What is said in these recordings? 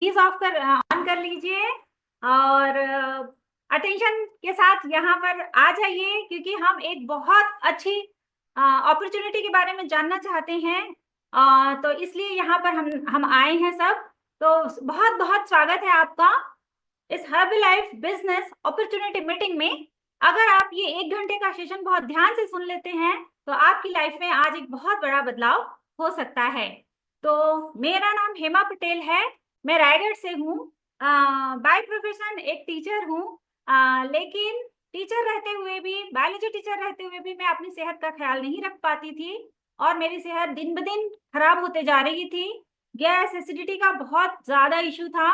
Please on कर लीजिए और अटेंशन के साथ यहाँ पर आ जाइए, क्योंकि हम एक बहुत अच्छी अपॉर्चुनिटी के बारे में जानना चाहते हैं। तो इसलिए यहाँ पर हम आए हैं सब। तो बहुत बहुत स्वागत है आपका इस herbal life business opportunity meeting में। अगर आप ये 1 घंटे का सेशन बहुत ध्यान से सुन लेते हैं तो आपकी लाइफ में आज एक बहुत बड़ा बदलाव हो सकता है। तो मेरा नाम हेमा पटेल है, मैं रायगढ़ से हूँ। बाय प्रोफेशन एक टीचर हूँ। लेकिन टीचर रहते हुए भी, बायोलॉजी टीचर रहते हुए भी मैं अपनी सेहत का ख्याल नहीं रख पाती थी और मेरी सेहत दिन ब दिन खराब होते जा रही थी। गैस एसिडिटी का बहुत ज्यादा इशू था,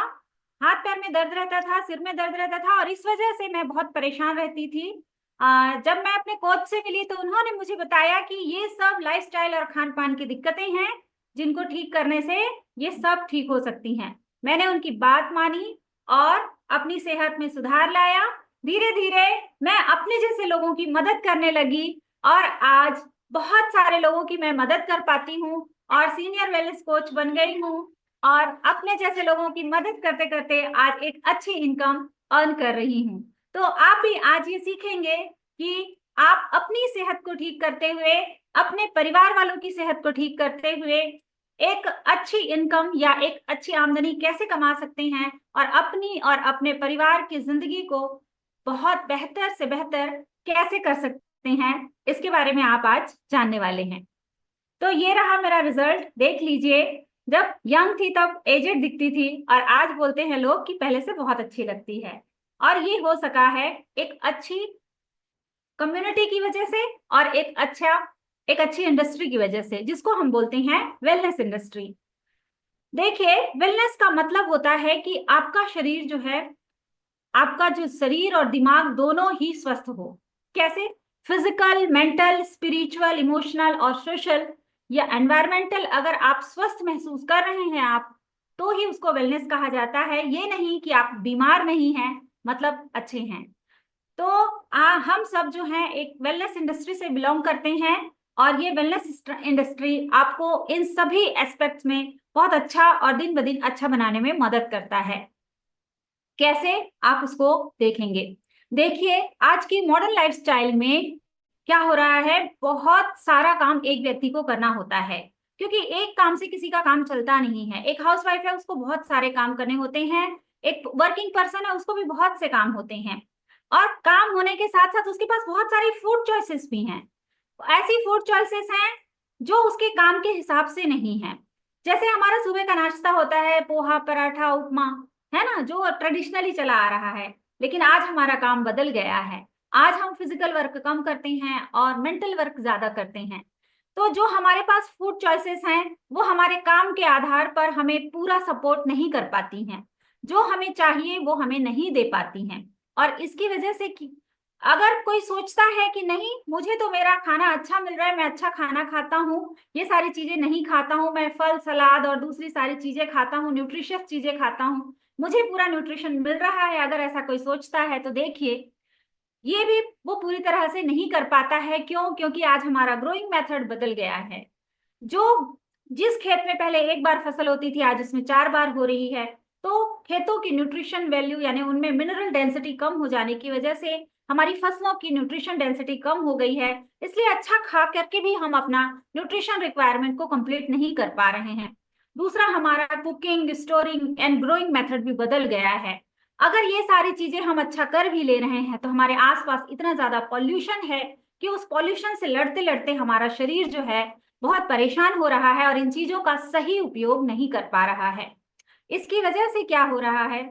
हाथ पैर में दर्द रहता था, सिर में दर्द रहता था और इस वजह से मैं बहुत परेशान रहती थी। जब मैं अपने कोच से मिली तो उन्होंने मुझे बताया कि ये सब लाइफस्टाइल और खान पान की दिक्कतें हैं, जिनको ठीक करने से ये सब ठीक हो सकती हैं। मैंने उनकी बात मानी और अपनी सेहत में सुधार लाया। धीरे धीरे मैं अपने जैसे लोगों की मदद करने लगी और आज बहुत सारे लोगों की मैं मदद कर पाती हूँ और सीनियर वेलनेस कोच बन गई हूँ और अपने जैसे लोगों की मदद करते करते आज एक अच्छी इनकम अर्न कर रही हूँ। तो आप भी आज ये सीखेंगे कि आप अपनी सेहत को ठीक करते हुए, अपने परिवार वालों की सेहत को ठीक करते हुए एक अच्छी इनकम या एक अच्छी आमदनी कैसे कमा सकते हैं और अपनी और अपने परिवार की जिंदगी को बहुत बेहतर से बेहतर कैसे कर सकते हैं, इसके बारे में आप आज जानने वाले हैं। तो ये रहा मेरा रिजल्ट, देख लीजिए। जब यंग थी तब एजेड दिखती थी और आज बोलते हैं लोग कि पहले से बहुत अच्छी लगती है। और ये हो सका है एक अच्छी कम्युनिटी की वजह से और एक अच्छी इंडस्ट्री की वजह से, जिसको हम बोलते हैं वेलनेस इंडस्ट्री। देखिए, वेलनेस का मतलब होता है कि आपका शरीर जो है, आपका जो शरीर और दिमाग दोनों ही स्वस्थ हो। कैसे? फिजिकल, मेंटल, स्पिरिचुअल, इमोशनल और सोशल या एनवायरमेंटल अगर आप स्वस्थ महसूस कर रहे हैं आप, तो ही उसको वेलनेस कहा जाता है। ये नहीं कि आप बीमार नहीं हैं मतलब अच्छे हैं। तो हम सब जो हैं एक वेलनेस इंडस्ट्री से बिलोंग करते हैं और ये वेलनेस इंडस्ट्री आपको इन सभी एस्पेक्ट्स में बहुत अच्छा और दिन ब दिन अच्छा बनाने में मदद करता है। कैसे? आप उसको देखेंगे। देखिए, आज की मॉडर्न लाइफस्टाइल में क्या हो रहा है, बहुत सारा काम एक व्यक्ति को करना होता है, क्योंकि एक काम से किसी का काम चलता नहीं है। एक हाउसवाइफ है, उसको बहुत सारे काम करने होते हैं। एक वर्किंग पर्सन है, उसको भी बहुत से काम होते हैं। और काम होने के साथ साथ उसके पास बहुत सारी फूड चॉइसेस भी हैं। ऐसी फूड चॉइसेस हैं जो उसके काम के हिसाब से नहीं है। जैसे हमारा सुबह का नाश्ता होता है पोहा, पराठा, उपमा, है ना, जो ट्रेडिशनली चला आ रहा है। लेकिन आज हमारा काम बदल गया है। आज हम फिजिकल वर्क कम करते हैं और मेंटल वर्क ज्यादा करते हैं। तो जो हमारे पास फूड चॉइसेस हैं वो हमारे काम के आधार पर हमें पूरा सपोर्ट नहीं कर पाती हैं। जो हमें चाहिए वो हमें नहीं दे पाती हैं। और इसकी वजह से अगर कोई सोचता है कि नहीं, मुझे तो मेरा खाना अच्छा मिल रहा है, मैं अच्छा खाना खाता हूँ, ये सारी चीजें नहीं खाता हूँ, मैं फल सलाद और दूसरी सारी चीजें खाता हूँ, न्यूट्रिशियस चीजें खाता हूँ, मुझे पूरा न्यूट्रिशन मिल रहा है, अगर ऐसा कोई सोचता है तो देखिए, ये भी वो पूरी तरह से नहीं कर पाता है। क्यों? क्योंकि आज हमारा ग्रोइंग मेथड बदल गया है। जो जिस खेत में पहले एक बार फसल होती थी, आज उसमें 4 बार हो रही है। तो खेतों की न्यूट्रिशन वैल्यू यानी उनमें मिनरल डेंसिटी कम हो जाने की वजह से हमारी फसलों की न्यूट्रिशन डेंसिटी कम हो गई है। इसलिए अच्छा खा करके भी हम अपना न्यूट्रिशन रिक्वायरमेंट को कंप्लीट नहीं कर पा रहे हैं। दूसरा, हमारा cooking, storing and growing method भी बदल गया है। अगर ये सारी चीजें हम अच्छा कर भी ले रहे हैं तो हमारे आसपास इतना ज्यादा पॉल्यूशन है कि उस पॉल्यूशन से लड़ते लड़ते हमारा शरीर जो है बहुत परेशान हो रहा है और इन चीजों का सही उपयोग नहीं कर पा रहा है। इसकी वजह से क्या हो रहा है,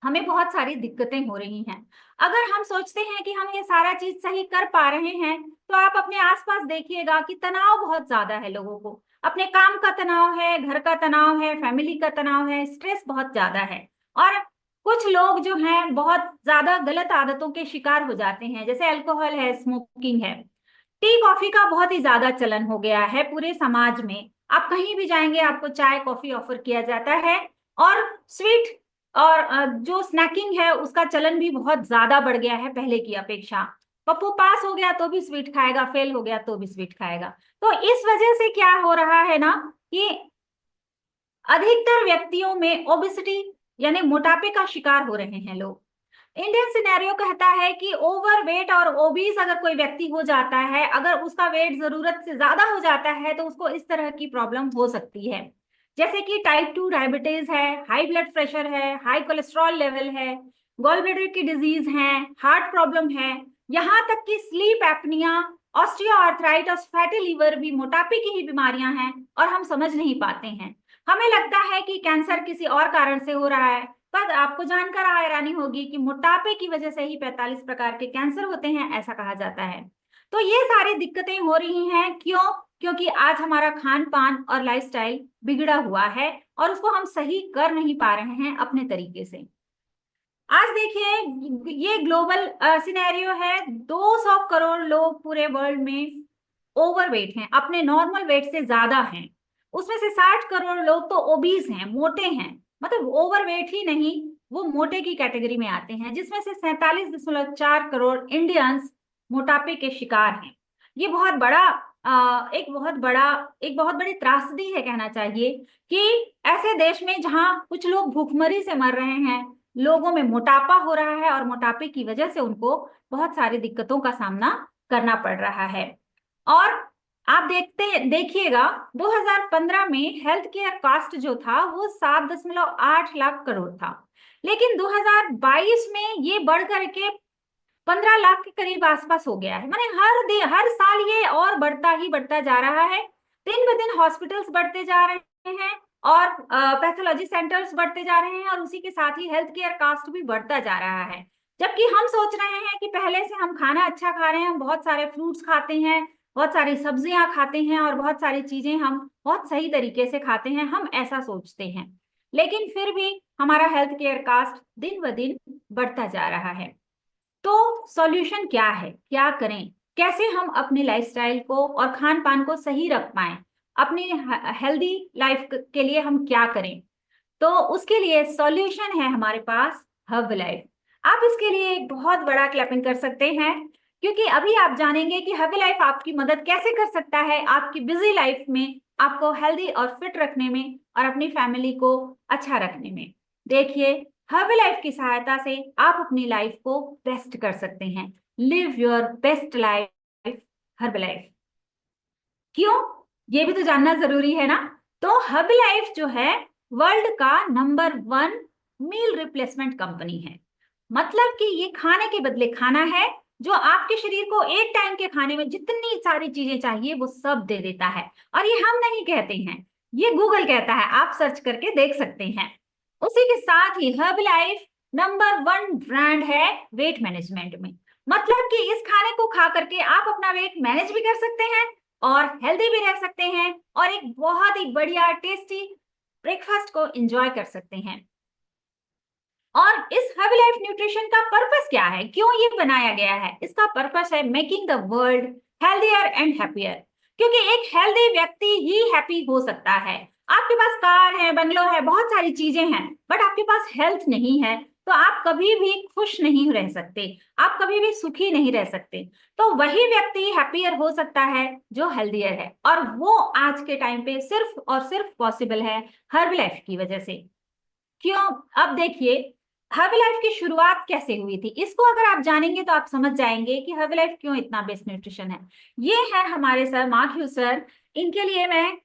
हमें बहुत सारी दिक्कतें हो रही हैं। अगर हम सोचते हैं कि हम ये सारा चीज सही कर पा रहे हैं तो आप अपने आसपास देखिएगा कि तनाव बहुत ज्यादा है लोगों को। अपने काम का तनाव है, घर का तनाव है, फैमिली का तनाव है, स्ट्रेस बहुत ज्यादा है। और कुछ लोग जो हैं बहुत ज्यादा गलत आदतों के शिकार हो जाते हैं, जैसे अल्कोहल है, स्मोकिंग है। टी कॉफी का बहुत ही ज्यादा चलन हो गया है पूरे समाज में। आप कहीं भी जाएंगे आपको चाय कॉफी ऑफर किया जाता है। और स्वीट और जो स्नैकिंग है उसका चलन भी बहुत ज्यादा बढ़ गया है पहले की अपेक्षा। पप्पू पास हो गया तो भी स्वीट खाएगा, फेल हो गया तो भी स्वीट खाएगा। तो इस वजह से क्या हो रहा है ना कि अधिकतर व्यक्तियों में ओबेसिटी यानी मोटापे का शिकार हो रहे हैं लोग। इंडियन सिनेरियो कहता है कि ओवरवेट और ओबीस अगर कोई व्यक्ति हो जाता है, अगर उसका वेट जरूरत से ज्यादा हो जाता है, तो उसको इस तरह की प्रॉब्लम हो सकती है, जैसे कि टाइप 2 डायबिटीज है, हाई ब्लड प्रेशर है, हाई कोलेस्ट्रॉल लेवल है, गॉल ब्लैडर की डिजीज है, हार्ट प्रॉब्लम है, यहाँ तक कि sleep apnoea, osteoarthritis, fatty liver भी मोटापे की ही बीमारियां हैं और हम समझ नहीं पाते हैं। हमें लगता है कि कैंसर किसी और कारण से हो रहा है, पर आपको जानकर हैरानी होगी कि मोटापे की वजह से ही 45 प्रकार के कैंसर होते हैं, ऐसा कहा जाता है। तो ये सारी दिक्कतें हो रही हैं, क्यों? क्योंकि आज हमारा खान पान और लाइफस्टाइल बिगड़ा हुआ है और उसको हम सही कर नहीं पा रहे हैं अपने तरीके से। आज देखिए, ये ग्लोबल सिनेरियो है, 200 करोड़ लोग पूरे वर्ल्ड में ओवरवेट हैं, अपने नॉर्मल वेट से ज्यादा हैं। उसमें से 60 करोड़ लोग तो ओबीस हैं, मोटे हैं, मतलब ओवरवेट ही नहीं, वो मोटे की कैटेगरी में आते हैं, जिसमें से 47.4 करोड़ इंडियंस मोटापे के शिकार हैं। ये बहुत बड़ा एक बहुत बड़ी त्रासदी है, कहना चाहिए कि ऐसे देश में जहां कुछ लोग भूखमरी से मर रहे हैं, लोगों में मोटापा हो रहा है और मोटापे की वजह से उनको बहुत सारी दिक्कतों का सामना करना पड़ रहा है। और आप देखिएगा 2015 में हेल्थ केयर कास्ट जो था वो 7.8 लाख करोड़ था, लेकिन 2022 में ये बढ़ करके 15 लाख के करीब आसपास हो गया है। माने हर साल ये और बढ़ता जा रहा है। दिन ब दिन हॉस्पिटल्स बढ़ते जा रहे हैं और पैथोलॉजी सेंटर्स बढ़ते जा रहे हैं और उसी के साथ ही हेल्थ केयर कास्ट भी बढ़ता जा रहा है। जबकि हम सोच रहे हैं कि पहले से हम खाना अच्छा खा रहे हैं, हम बहुत सारे फ्रूट्स खाते हैं, बहुत सारी सब्जियां खाते हैं और बहुत सारी चीजें हम बहुत सही तरीके से खाते हैं, हम ऐसा सोचते हैं, लेकिन फिर भी हमारा हेल्थ केयर कास्ट दिन ब दिन बढ़ता जा रहा है। तो सॉल्यूशन क्या है, क्या करें, कैसे हम अपने लाइफस्टाइल को और खान पान को सही रख पाएं, अपनी हेल्दी लाइफ के लिए हम क्या करें? तो उसके लिए सॉल्यूशन है हमारे पास हर्बलाइफ। आप इसके लिए एक बहुत बड़ा क्लैपिंग कर सकते हैं, क्योंकि अभी आप जानेंगे कि हर्बलाइफ आपकी मदद कैसे कर सकता है आपकी बिजी लाइफ में, आपको हेल्दी और फिट रखने में और अपनी फैमिली को अच्छा रखने में। देखिए, हर्बलाइफ की सहायता से आप अपनी लाइफ को बेस्ट कर सकते हैं। Live your best life Herbalife. क्यों? ये भी तो जानना जरूरी है ना। तो हर्बलाइफ जो है वर्ल्ड का नंबर 1 मील रिप्लेसमेंट कंपनी है। मतलब कि ये खाने के बदले खाना है जो आपके शरीर को एक टाइम के खाने में जितनी सारी चीजें चाहिए वो सब दे देता है। और ये हम नहीं कहते हैं, ये गूगल कहता है, आप सर्च करके देख सकते हैं। उसी के साथ ही हर्बलाइफ नंबर 1 ब्रांड है वेट मैनेजमेंट में। मतलब कि इस खाने को खा करके आप अपना वेट मैनेज भी कर सकते हैं और हेल्दी भी रह सकते हैं और एक बहुत ही बढ़िया टेस्टी ब्रेकफास्ट को एंजॉय कर सकते हैं। और इस हर्बलाइफ न्यूट्रिशन का पर्पस क्या है, क्यों ये बनाया गया है? इसका पर्पस है making the world healthier and happier. क्योंकि एक हेल्दी व्यक्ति ही हैप्पी हो सकता है। आपके पास कार है, बंगलो है, बहुत सारी चीजें हैं, बट आपके पास हेल्थ नहीं है, तो आप कभी भी खुश नहीं रह सकते, आप कभी भी सुखी नहीं रह सकते। तो वही व्यक्ति हैप्पियर हो सकता है जो हेल्दियर है, और वो आज के टाइम पे सिर्फ और सिर्फ पॉसिबल है हर्बलाइफ की वजह से। क्यों? अब देखिए, हर्बलाइफ की शुरुआत कैसे हुई थी, इसको अगर आप जानेंगे तो आप समझ जाएंगे कि हर्बलाइफ क्यों इतना बेस्ट न्यूट्रिशन है। ये है हमारे सर माथ्यू सर, इनके लिए मैं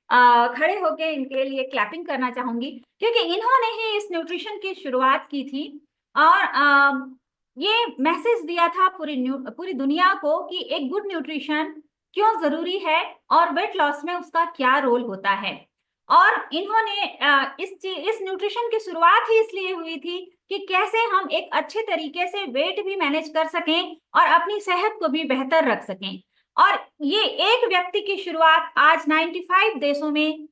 खड़े होकर इनके लिए क्लैपिंग करना चाहूंगी, क्योंकि इन्होंने ही इस न्यूट्रिशन की शुरुआत की थी और ये मैसेज दिया था पूरी दुनिया को कि एक गुड न्यूट्रिशन क्यों जरूरी है और वेट लॉस में उसका क्या रोल होता है। और इन्होंने इस न्यूट्रिशन की शुरुआत ही इसलिए हुई थी कि कैसे हम एक अच्छे तरीके से वेट भी मैनेज कर सकें और अपनी सेहत को भी बेहतर रख सकें। और ये एक व्यक्ति की शुरुआत आज 95 देशों में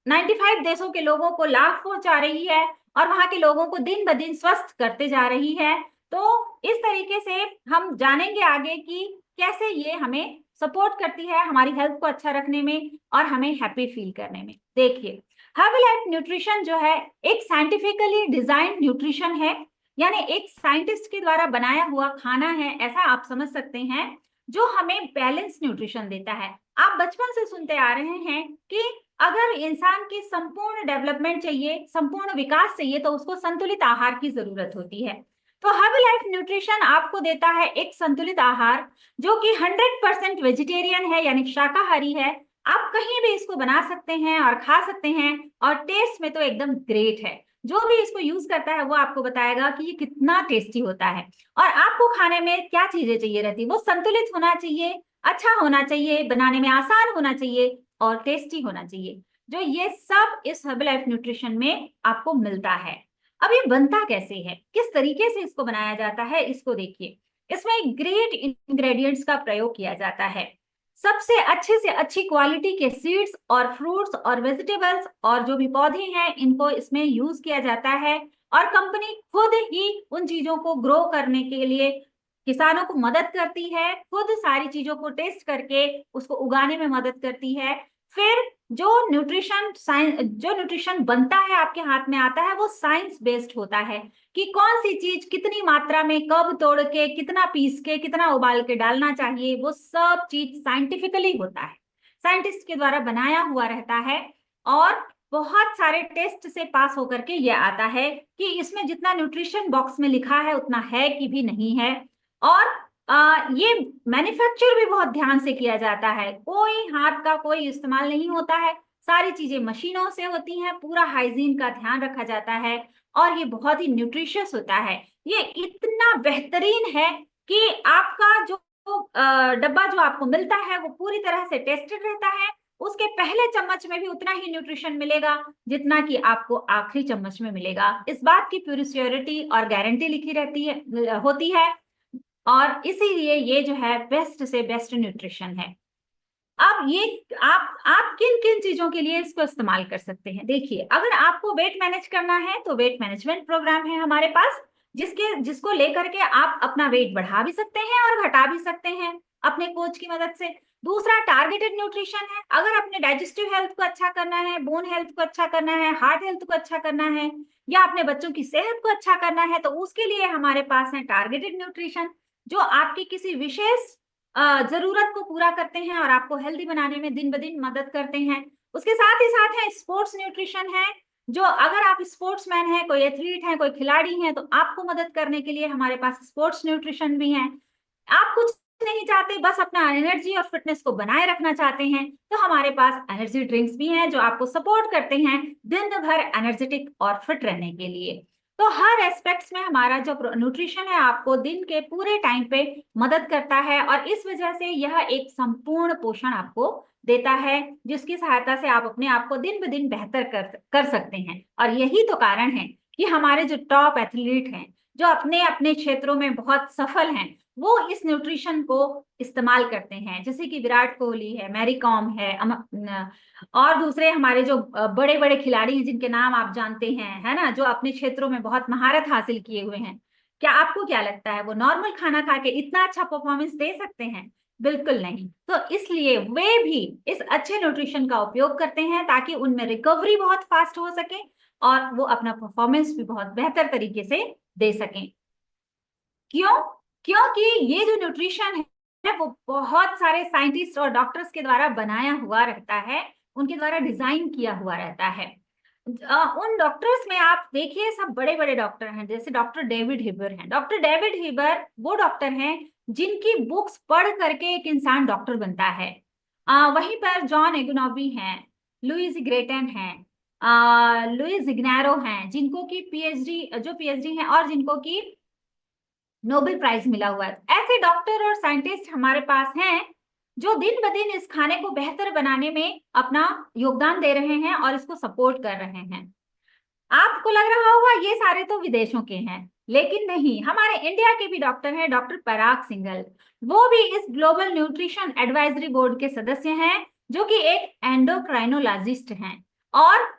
95 देशों के लोगों को लाभ पहुंचा रही है और वहां के लोगों को दिन ब दिन स्वस्थ करते जा रही है। तो इस तरीके से हम जानेंगे आगे कि कैसे ये हमें सपोर्ट करती है हमारी हेल्थ को अच्छा रखने में और हमें हैप्पी फील करने में। देखिए, हर्बलाइफ न्यूट्रिशन जो है एक साइंटिफिकली डिजाइंड न्यूट्रिशन है, यानी एक साइंटिस्ट के द्वारा बनाया हुआ खाना है, ऐसा आप समझ सकते हैं, जो हमें बैलेंस न्यूट्रिशन देता है। आप बचपन से सुनते आ रहे हैं कि अगर इंसान की संपूर्ण डेवलपमेंट चाहिए, संपूर्ण विकास चाहिए, तो उसको संतुलित आहार की जरूरत होती है। तो हर्बलाइफ न्यूट्रिशन आपको देता है एक संतुलित आहार जो कि 100% वेजिटेरियन है, यानी शाकाहारी है। आप कहीं भी इसको बना सकते हैं और खा सकते हैं, और टेस्ट में तो एकदम ग्रेट है। जो भी इसको यूज करता है वो आपको बताएगा कि ये कितना टेस्टी होता है। और आपको खाने में क्या चीजें चाहिए रहती है, वो संतुलित होना चाहिए, अच्छा होना चाहिए, बनाने में आसान होना चाहिए और टेस्टी होना चाहिए। जो ये सब इस हर्बलाइफ न्यूट्रिशन में आपको मिलता है। अब ये बनता कैसे है, किस तरीके से इसको बनाया जाता है, इसको देखिए। इसमें ग्रेट इंग्रेडिएंट्स का प्रयोग किया जाता है। सबसे अच्छे से अच्छी क्वालिटी के सीड्स और फ्रूट्स और वेजिटेबल्स और जो भी पौधे हैं, इनको इसमें यूज किया जाता है। और कंपनी खुद ही उन चीजों को ग्रो करने के लिए किसानों को मदद करती है, खुद सारी चीजों को टेस्ट करके उसको उगाने में मदद करती है। फिर जो न्यूट्रिशन बनता है, आपके हाथ में आता है, वो साइंस बेस्ड होता है कि कौन सी चीज कितनी मात्रा में, कब तोड़ के, कितना पीस के, कितना उबाल के डालना चाहिए, वो सब चीज साइंटिफिकली होता है, साइंटिस्ट के द्वारा बनाया हुआ रहता है। और बहुत सारे टेस्ट से पास होकर के ये आता है कि इसमें जितना न्यूट्रिशन बॉक्स में लिखा है उतना है कि भी नहीं है। और ये मैन्युफैक्चर भी बहुत ध्यान से किया जाता है, कोई हाथ का कोई इस्तेमाल नहीं होता है, सारी चीजें मशीनों से होती हैं, पूरा हाइजीन का ध्यान रखा जाता है। और ये बहुत ही न्यूट्रिशियस होता है। ये इतना बेहतरीन है कि आपका जो डब्बा जो आपको मिलता है वो पूरी तरह से टेस्टेड रहता है। उसके पहले चम्मच में भी उतना ही न्यूट्रिशन मिलेगा जितना कि आपको आखिरी चम्मच में मिलेगा। इस बात की पूरी श्योरिटी और गारंटी लिखी रहती है, होती है। और इसीलिए ये जो है बेस्ट से बेस्ट न्यूट्रिशन है। अब ये आप किन किन चीजों के लिए इसको इस्तेमाल कर सकते हैं, देखिए। अगर आपको वेट मैनेज करना है तो वेट मैनेजमेंट प्रोग्राम है हमारे पास, जिसको लेकर के आप अपना वेट बढ़ा भी सकते हैं और घटा भी सकते हैं अपने कोच की मदद से। दूसरा टारगेटेड न्यूट्रिशन है, अगर अपने डाइजेस्टिव हेल्थ को अच्छा करना है, बोन हेल्थ को अच्छा करना है, हार्ट हेल्थ को अच्छा करना है, या अपने बच्चों की सेहत को अच्छा करना है, तो उसके लिए हमारे पास है टारगेटेड न्यूट्रिशन, जो आपकी किसी विशेष जरूरत को पूरा करते हैं और आपको हेल्दी बनाने में दिन ब दिन मदद करते हैं। उसके साथ ही साथ है स्पोर्ट्स न्यूट्रिशन है, जो अगर आप स्पोर्ट्समैन हैं, कोई एथलीट हैं, कोई खिलाड़ी हैं, तो आपको मदद करने के लिए हमारे पास स्पोर्ट्स न्यूट्रिशन भी है। आप कुछ नहीं चाहते, बस अपना एनर्जी और फिटनेस को बनाए रखना चाहते हैं, तो हमारे पास एनर्जी ड्रिंक्स भी हैं जो आपको सपोर्ट करते हैं दिन भर एनर्जेटिक और फिट रहने के लिए। तो हर एस्पेक्ट्स में हमारा जो न्यूट्रिशन है आपको दिन के पूरे टाइम पे मदद करता है, और इस वजह से यह एक संपूर्ण पोषण आपको देता है, जिसकी सहायता से आप अपने आप को दिन ब दिन बेहतर कर सकते हैं। और यही तो कारण है कि हमारे जो टॉप एथलीट हैं, जो अपने अपने क्षेत्रों में बहुत सफल हैं, वो इस न्यूट्रिशन को इस्तेमाल करते हैं। जैसे कि विराट कोहली है, मैरी कॉम है, और दूसरे हमारे जो बड़े बड़े खिलाड़ी हैं जिनके नाम आप जानते हैं, है ना, जो अपने क्षेत्रों में बहुत महारत हासिल किए हुए हैं। क्या आपको क्या लगता है वो नॉर्मल खाना खा के इतना अच्छा परफॉर्मेंस दे सकते हैं? बिल्कुल नहीं। तो इसलिए वे भी इस अच्छे न्यूट्रिशन का उपयोग करते हैं ताकि उनमें रिकवरी बहुत फास्ट हो सके और वो अपना परफॉर्मेंस भी बहुत बेहतर तरीके से दे सकें। क्यों? क्योंकि ये जो न्यूट्रिशन है वो बहुत सारे साइंटिस्ट और डॉक्टर्स के द्वारा बनाया हुआ रहता है, उनके द्वारा डिजाइन किया हुआ रहता है। उन डॉक्टर्स में आप देखिए, सब बड़े बड़े डॉक्टर हैं, जैसे डॉक्टर डेविड हिबर हैं। डॉक्टर डेविड हिबर वो डॉक्टर हैं जिनकी बुक्स पढ़ करके एक इंसान डॉक्टर बनता है। वहीं पर जॉन एगोनॉबी हैं, लुइस ग्रेटन हैं, लुइस इग्नारो हैं, जिनको की पीएचडी हैं और जिनको की नोबेल प्राइज मिला हुआ है। ऐसे डॉक्टर और साइंटिस्ट हमारे पास हैं जो दिन ब दिन इस खाने को बेहतर बनाने में अपना योगदान दे रहे हैं और इसको सपोर्ट कर रहे हैं। आपको लग रहा होगा ये सारे तो विदेशों के हैं, लेकिन नहीं, हमारे इंडिया के भी डॉक्टर हैं, डॉक्टर पराग सिंघल। वो भी इस ग्लोबल न्यूट्रिशन एडवाइजरी बोर्ड के सदस्य हैं, जो कि एक एंडोक्राइनोलॉजिस्ट हैं। और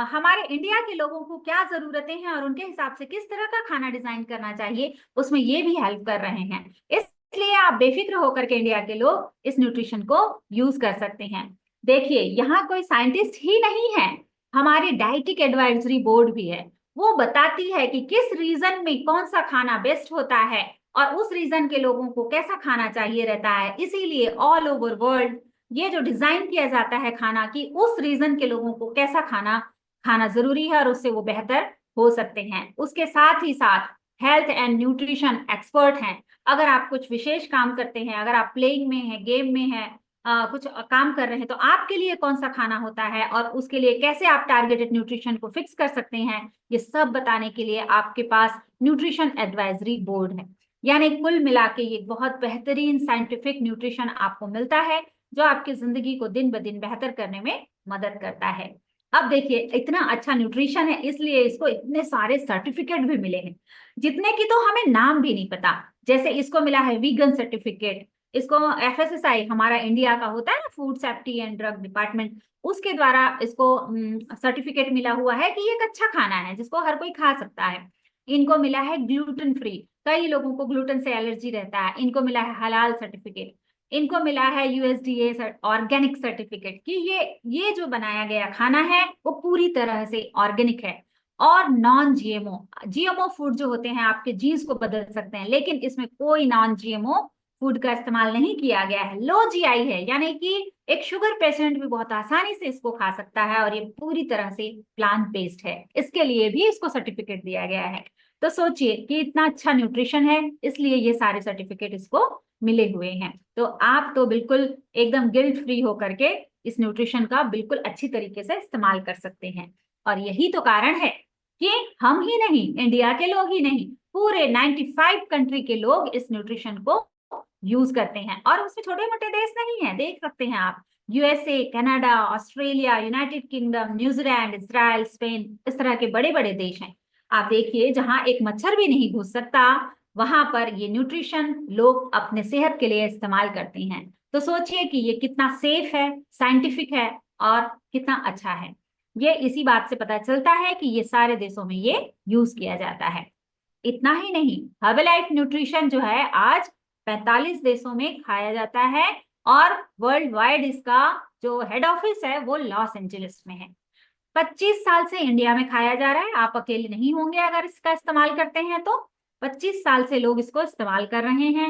हमारे इंडिया के लोगों को क्या जरूरतें हैं और उनके हिसाब से किस तरह का खाना डिजाइन करना चाहिए, उसमें ये भी हेल्प कर रहे हैं। इसलिए आप बेफिक्र होकर के इंडिया के लोग इस न्यूट्रिशन को यूज कर सकते हैं। देखिए, यहाँ कोई साइंटिस्ट ही नहीं है, हमारी डाइटिक एडवाइजरी बोर्ड भी है। वो बताती है कि किस रीजन में कौन सा खाना बेस्ट होता है और उस रीजन के लोगों को कैसा खाना चाहिए रहता है। इसीलिए ऑल ओवर वर्ल्ड ये जो डिजाइन किया जाता है खाना की, उस रीजन के लोगों को कैसा खाना खाना जरूरी है और उससे वो बेहतर हो सकते हैं। उसके साथ ही साथ हेल्थ एंड न्यूट्रिशन एक्सपर्ट हैं। अगर आप कुछ विशेष काम करते हैं, अगर आप प्लेइंग में हैं, गेम में हैं, कुछ काम कर रहे हैं, तो आपके लिए कौन सा खाना होता है और उसके लिए कैसे आप टारगेटेड न्यूट्रिशन को फिक्स कर सकते हैं, ये सब बताने के लिए आपके पास न्यूट्रिशन एडवाइजरी बोर्ड है। यानी कुल मिला के ये बहुत बेहतरीन साइंटिफिक न्यूट्रिशन आपको मिलता है, जो आपकी जिंदगी को दिन ब दिन बेहतर करने में मदद करता है। अब देखिए, इतना अच्छा न्यूट्रिशन है, इसलिए इसको इतने सारे सर्टिफिकेट भी मिले हैं, जितने की तो हमें नाम भी नहीं पता। जैसे इसको मिला है वीगन सर्टिफिकेट, इसको एफएसएसआई, हमारा इंडिया का होता है ना, food safety and drug department, उसके द्वारा इसको सर्टिफिकेट मिला हुआ है कि ये एक अच्छा खाना है जिसको हर कोई खा सकता है। इनको मिला है ग्लूटेन फ्री, कई लोगों को ग्लूटेन से एलर्जी रहता है, इनको मिला है हलाल सर्टिफिकेट। इनको मिला है यूएसडीए ऑर्गेनिक सर्टिफिकेट कि ये जो बनाया गया खाना है वो पूरी तरह से ऑर्गेनिक है और नॉन जीएमओ। जीएमओ फूड जो होते हैं आपके जीन्स को बदल सकते हैं, लेकिन इसमें कोई नॉन जीएमओ फूड का इस्तेमाल नहीं किया गया है। लो जीआई है, यानी कि एक शुगर पेशेंट भी बहुत आसानी से इसको खा सकता है और ये पूरी तरह से प्लांट बेस्ड है, इसके लिए भी इसको सर्टिफिकेट दिया गया है। तो सोचिए कि इतना अच्छा न्यूट्रिशन है, इसलिए ये सारे सर्टिफिकेट इसको मिले हुए हैं। तो आप तो बिल्कुल एकदम गिल्ट फ्री होकर के इस न्यूट्रिशन का बिल्कुल अच्छी तरीके से इस्तेमाल कर सकते हैं। और यही तो कारण है कि हम ही नहीं, इंडिया के लोग ही नहीं, पूरे 95 कंट्री के लोग इस न्यूट्रिशन को यूज करते हैं। और उसमें छोटे मोटे देश नहीं है, देख सकते हैं आप, USA, Canada, Australia, United kingdom, New Zealand, Israel, Spain, इस तरह के बड़े बड़े देश हैं। आप देखिए, जहां एक मच्छर भी नहीं घुस सकता, वहां पर ये न्यूट्रिशन लोग अपने सेहत के लिए इस्तेमाल करते हैं। तो सोचिए कि ये कितना सेफ है, साइंटिफिक है और कितना अच्छा है। ये इसी बात से पता चलता है कि ये सारे देशों में ये यूज किया जाता है। इतना ही नहीं, हर्बलाइफ न्यूट्रिशन जो है आज 45 देशों में खाया जाता है और वर्ल्ड वाइड इसका जो हेड ऑफिस है वो लॉस एंजलिस में है। 25 साल से इंडिया में खाया जा रहा है, आप अकेले नहीं होंगे अगर इसका इस्तेमाल करते हैं तो। 25 साल से लोग इसको इस्तेमाल कर रहे हैं।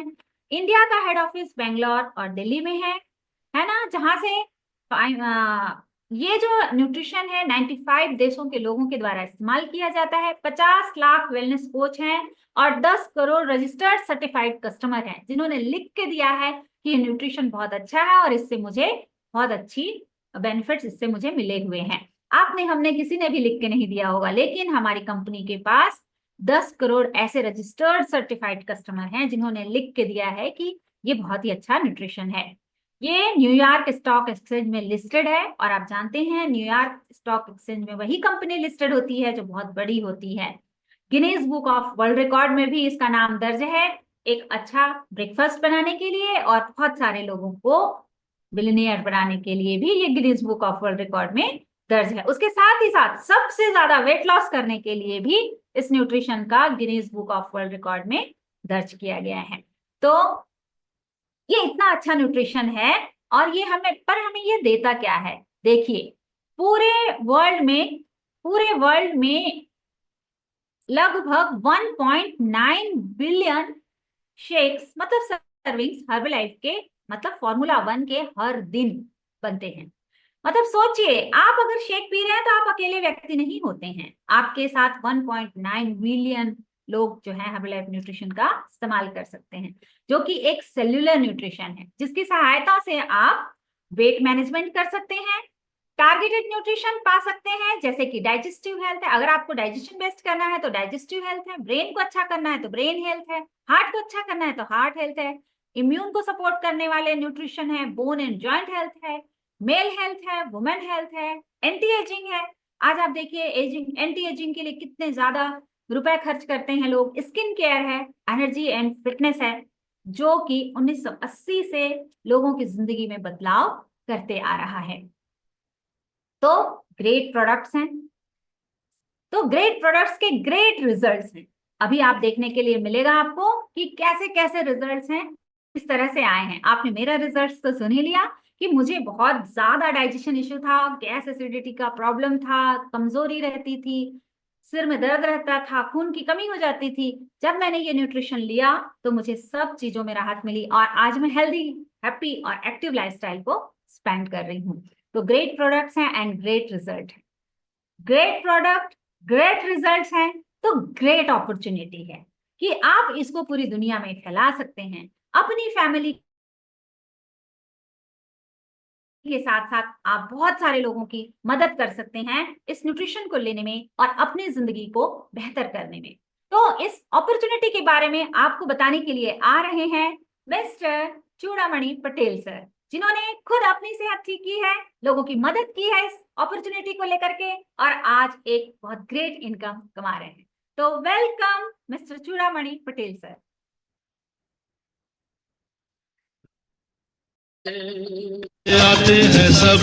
इंडिया का हेड ऑफिस बेंगलोर और दिल्ली में है ना, जहां से ये जो न्यूट्रिशन है 95 देशों के लोगों के द्वारा इस्तेमाल किया जाता है। 50 लाख वेलनेस कोच हैं और 10 करोड़ रजिस्टर्ड सर्टिफाइड कस्टमर हैं, जिन्होंने लिख के दिया है कि ये न्यूट्रिशन बहुत अच्छा है और इससे मुझे बहुत अच्छी बेनिफिट्स इससे मुझे मिले हुए हैं। आपने, हमने, किसी ने भी लिख के नहीं दिया होगा, लेकिन हमारी कंपनी के पास 10 करोड़ ऐसे रजिस्टर्ड सर्टिफाइड कस्टमर हैं जिन्होंने लिख के दिया है कि ये बहुत ही अच्छा न्यूट्रिशन है। ये न्यूयॉर्क स्टॉक एक्सचेंज में लिस्टेड है और आप जानते हैं न्यूयॉर्क स्टॉक एक्सचेंज में वही कंपनी लिस्टेड होती है जो बहुत बड़ी होती है। Guinness book of world record में भी इसका नाम दर्ज है, एक अच्छा ब्रेकफास्ट बनाने के लिए और बहुत सारे लोगों को बिलियनियर बनाने के लिए भी ये Guinness book of world record में दर्ज है। उसके साथ ही साथ सबसे ज्यादा वेट लॉस करने के लिए भी इस न्यूट्रिशन का Guinness book of world record में दर्ज किया गया है। तो ये इतना अच्छा न्यूट्रिशन है और ये हमें ये देता क्या है? देखिए, पूरे वर्ल्ड में लगभग 1.9 बिलियन शेक्स, मतलब सर्विंग्स हर्बलाइफ के, मतलब फॉर्मूला 1 के हर दिन बनते हैं। मतलब सोचिए, आप अगर शेक पी रहे हैं तो आप अकेले व्यक्ति नहीं होते हैं, आपके साथ 1.9 बिलियन लोग जो है हर्बलाइफ न्यूट्रिशन का इस्तेमाल कर सकते हैं, जो कि एक सेल्यूलर न्यूट्रिशन है जिसकी सहायता से आप वेट मैनेजमेंट कर सकते हैं, टारगेटेड न्यूट्रिशन पा सकते हैं, जैसे कि डाइजेस्टिव हेल्थ है, अगर आपको डाइजेशन बेस्ट करना है तो डाइजेस्टिव हेल्थ है, ब्रेन को अच्छा करना है तो ब्रेन हेल्थ है, हार्ट को अच्छा करना है तो हार्ट हेल्थ है, इम्यून को सपोर्ट करने वाले न्यूट्रिशन है, बोन एंड जॉइंट हेल्थ है, मेल हेल्थ है, वुमेन हेल्थ है, एंटी एजिंग है। आज आप देखिए, एंटी एजिंग के लिए कितने ज्यादा रुपए खर्च करते हैं लोग। स्किन केयर है, एनर्जी एंड फिटनेस है, जो कि 1980 से लोगों की जिंदगी में बदलाव करते आ रहा है। तो ग्रेट प्रोडक्ट्स हैं, तो ग्रेट प्रोडक्ट्स के ग्रेट रिजल्ट्स हैं। अभी आप देखने के लिए मिलेगा आपको कि कैसे कैसे रिजल्ट्स हैं, किस तरह से आए हैं। आपने मेरा रिजल्ट्स तो सुन ही लिया कि मुझे बहुत ज्यादा डाइजेशन इश्यू था, गैस एसिडिटी का प्रॉब्लम था, कमजोरी रहती थी, सिर में दर्द रहता था, खून की कमी हो जाती थी। जब मैंने ये न्यूट्रिशन लिया तो मुझे सब चीजों में राहत मिली और आज मैं हेल्दी, हैप्पी और एक्टिव लाइफस्टाइल को स्पेंड कर रही हूँ। तो ग्रेट प्रोडक्ट्स हैं एंड ग्रेट रिजल्ट है। ग्रेट प्रोडक्ट, ग्रेट रिजल्ट्स हैं, तो ग्रेट अपॉर्चुनिटी है कि आप इसको पूरी दुनिया में फैला सकते हैं। अपनी फैमिली के साथ साथ आप बहुत सारे लोगों की मदद कर सकते हैं इस न्यूट्रिशन को लेने में और अपनी जिंदगी को बेहतर करने में। तो इस अपॉर्चुनिटी के बारे में आपको बताने के लिए आ रहे हैं मिस्टर चूड़ामणि पटेल सर, जिन्होंने खुद अपनी सेहत ठीक की है, लोगों की मदद की है इस अपॉर्चुनिटी को लेकर के, और आज एक बहुत ग्रेट इनकम कमा रहे हैं। तो वेलकम मिस्टर चूड़ामणि पटेल सर। आते हैं सब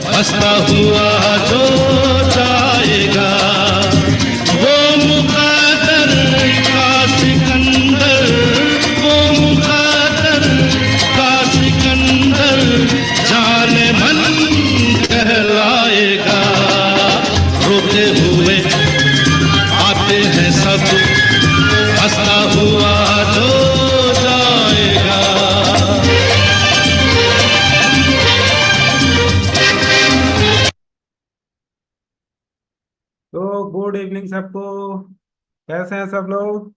हंसता हुआ जो जाएगा, वो मुक़द्दर का सिकंदर, वो मुक़द्दर का सिकंदर जाने मन कहलाएगा। रोते हुए आते हैं सब हंसता हुआ जो जाएगा। तो गुड इवनिंग सबको। कैसे हैं सब लोग?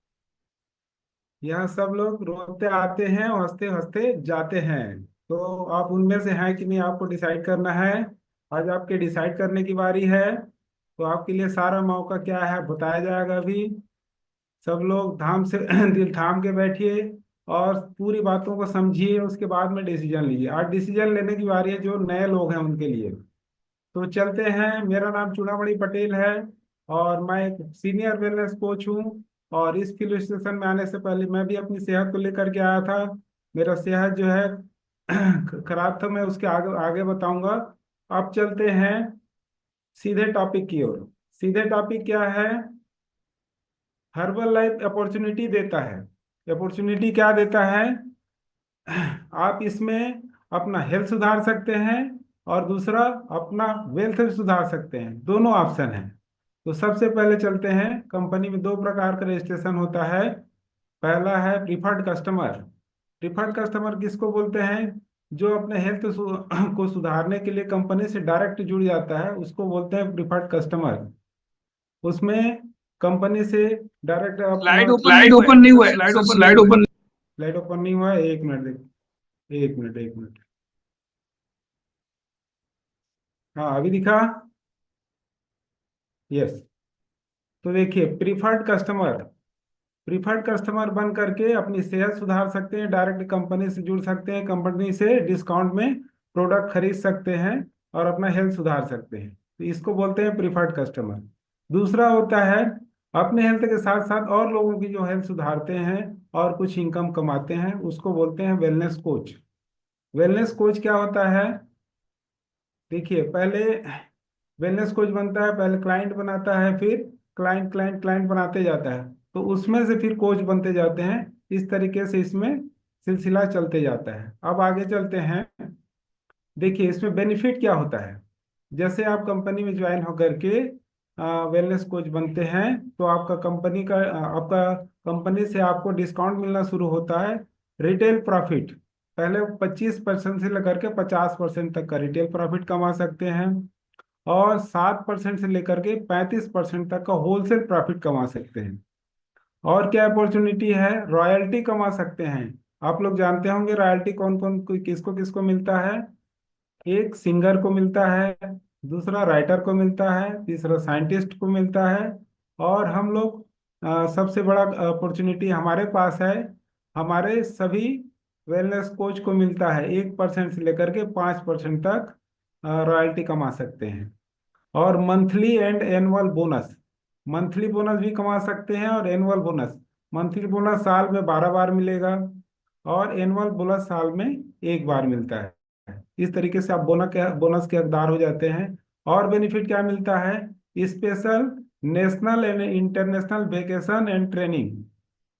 यहाँ सब लोग रोते आते हैं और हंसते हंसते जाते हैं। तो आप उनमें से हैं कि नहीं, आपको डिसाइड करना है। आज आपके डिसाइड करने की बारी है। तो आपके लिए सारा मौका क्या है बताया जाएगा अभी। सब लोग धाम से दिल थाम के बैठिए और पूरी बातों को समझिए, उसके बाद में डिसीजन लीजिए। आज डिसीजन लेने की बारी है जो नए लोग हैं उनके लिए। तो चलते हैं। मेरा नाम चूड़ामणि पटेल है और मैं एक सीनियर वेलनेस कोच हूँ। और इस फील्ड स्टेशन में आने से पहले मैं भी अपनी सेहत को लेकर के आया था। मेरा सेहत जो है खराब था, मैं उसके आगे आगे बताऊंगा। अब चलते हैं सीधे टॉपिक की ओर। सीधे टॉपिक क्या है? हर्बल लाइफ अपॉर्चुनिटी देता है। अपॉर्चुनिटी क्या देता है? आप इसमें अपना हेल्थ सुधार सकते हैं और दूसरा अपना वेल्थ भी सुधार सकते हैं, दोनों ऑप्शन हैं। तो सबसे पहले चलते हैं। कंपनी में दो प्रकार का रजिस्ट्रेशन होता है। पहला है प्रीफर्ड कस्टमर। प्रीफर्ड कस्टमर किसको बोलते हैं? जो अपने हेल्थ को सुधारने के लिए कंपनी से डायरेक्ट जुड़ जाता है, उसको बोलते हैं प्रीफर्ड कस्टमर। उसमें कंपनी से डायरेक्ट स्लाइड ओपन नहीं हुआ है। स्लाइड ओपन स्लाइड ओपन नहीं हुआ है। एक मिनट देख, एक मिनट। हाँ अभी दिखा। यस। तो देखिए, प्रीफर्ड कस्टमर बन करके अपनी सेहत सुधार सकते हैं, डायरेक्ट कंपनी से जुड़ सकते हैं, कंपनी से डिस्काउंट में प्रोडक्ट खरीद सकते हैं और अपना हेल्थ सुधार सकते हैं। तो इसको बोलते हैं प्रीफर्ड कस्टमर। दूसरा होता है अपने हेल्थ के साथ साथ और लोगों की जो हेल्थ सुधारते हैं और कुछ इनकम कमाते हैं, उसको बोलते हैं वेलनेस कोच। वेलनेस कोच क्या होता है? देखिए, पहले वेलनेस कोच बनता है, पहले क्लाइंट बनाता है, फिर क्लाइंट बनाते जाता है, तो उसमें से फिर कोच बनते जाते हैं। इस तरीके से इसमें सिलसिला चलते जाता है। अब आगे चलते हैं। देखिए, इसमें बेनिफिट क्या होता है। जैसे आप कंपनी में ज्वाइन होकर के वेलनेस कोच बनते हैं, तो आपका कंपनी से आपको डिस्काउंट मिलना शुरू होता है। रिटेल प्रॉफिट पहले 25% से लेकर के 50% तक का रिटेल प्रॉफिट कमा सकते हैं और 7% से लेकर के 35% तक का होलसेल प्रॉफिट कमा सकते हैं। और क्या अपॉर्चुनिटी है? रॉयल्टी कमा सकते हैं। आप लोग जानते होंगे रॉयल्टी कौन कौन किसको किसको मिलता है। एक सिंगर को मिलता है, दूसरा राइटर को मिलता है, तीसरा साइंटिस्ट को मिलता है। और हम लोग सबसे बड़ा अपॉर्चुनिटी हमारे पास है, हमारे सभी वेलनेस कोच को मिलता है। 1% से लेकर के 5% तक रॉयल्टी कमा सकते हैं। और monthly and annual bonus, monthly bonus भी कमा सकते हैं और एनुअल बोनस। मंथली बोनस साल में 12 बार मिलेगा और एनुअल बोनस साल में 1 बार मिलता है। इस तरीके से आप बोनस के हकदार हो जाते हैं। और बेनिफिट क्या मिलता है? Special national and international vacation and training.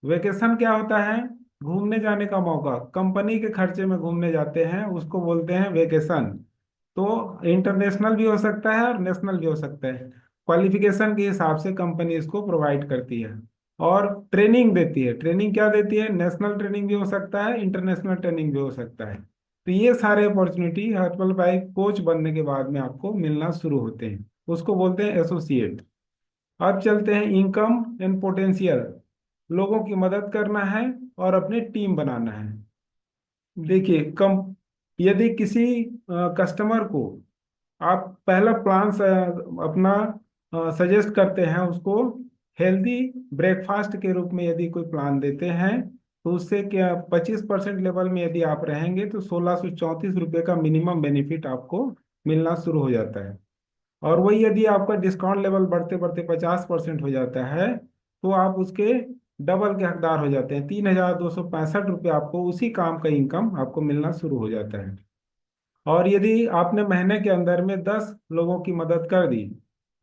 Vacation क्या होता है? घूमने जाने का मौका, कंपनी के खर्चे में घूमने जाते हैं, उसको बोलते हैं वेकेशन। तो इंटरनेशनल भी हो सकता है और नेशनल भी हो सकता है, क्वालिफिकेशन के हिसाब से कंपनी इसको प्रोवाइड करती है। और ट्रेनिंग देती है। ट्रेनिंग क्या देती है? नेशनल ट्रेनिंग भी हो सकता है, इंटरनेशनल ट्रेनिंग भी हो सकता है। तो ये सारे अपॉर्चुनिटी हर्बल पाइप कोच बनने के बाद में आपको मिलना शुरू होते हैं, उसको बोलते हैं एसोसिएट। अब चलते हैं इनकम एंड पोटेंशियल। लोगों की मदद करना है और अपनी टीम बनाना है। देखिए कम यदि किसी कस्टमर को आप पहला प्लान अपना सजेस्ट करते हैं उसको, हेल्दी ब्रेकफास्ट के रूप में यदि कोई प्लान देते हैं, तो उससे क्या 25% लेवल में यदि आप रहेंगे तो 1634 रुपये का मिनिमम बेनिफिट आपको मिलना शुरू हो जाता है। और वही यदि आपका डिस्काउंट लेवल बढ़ते बढ़ते 50% हो जाता है, तो आप उसके डबल के हकदार हो जाते हैं। 3265 रुपये आपको उसी काम का इनकम आपको मिलना शुरू हो जाता है। और यदि आपने महीने के अंदर में 10 लोगों की मदद कर दी,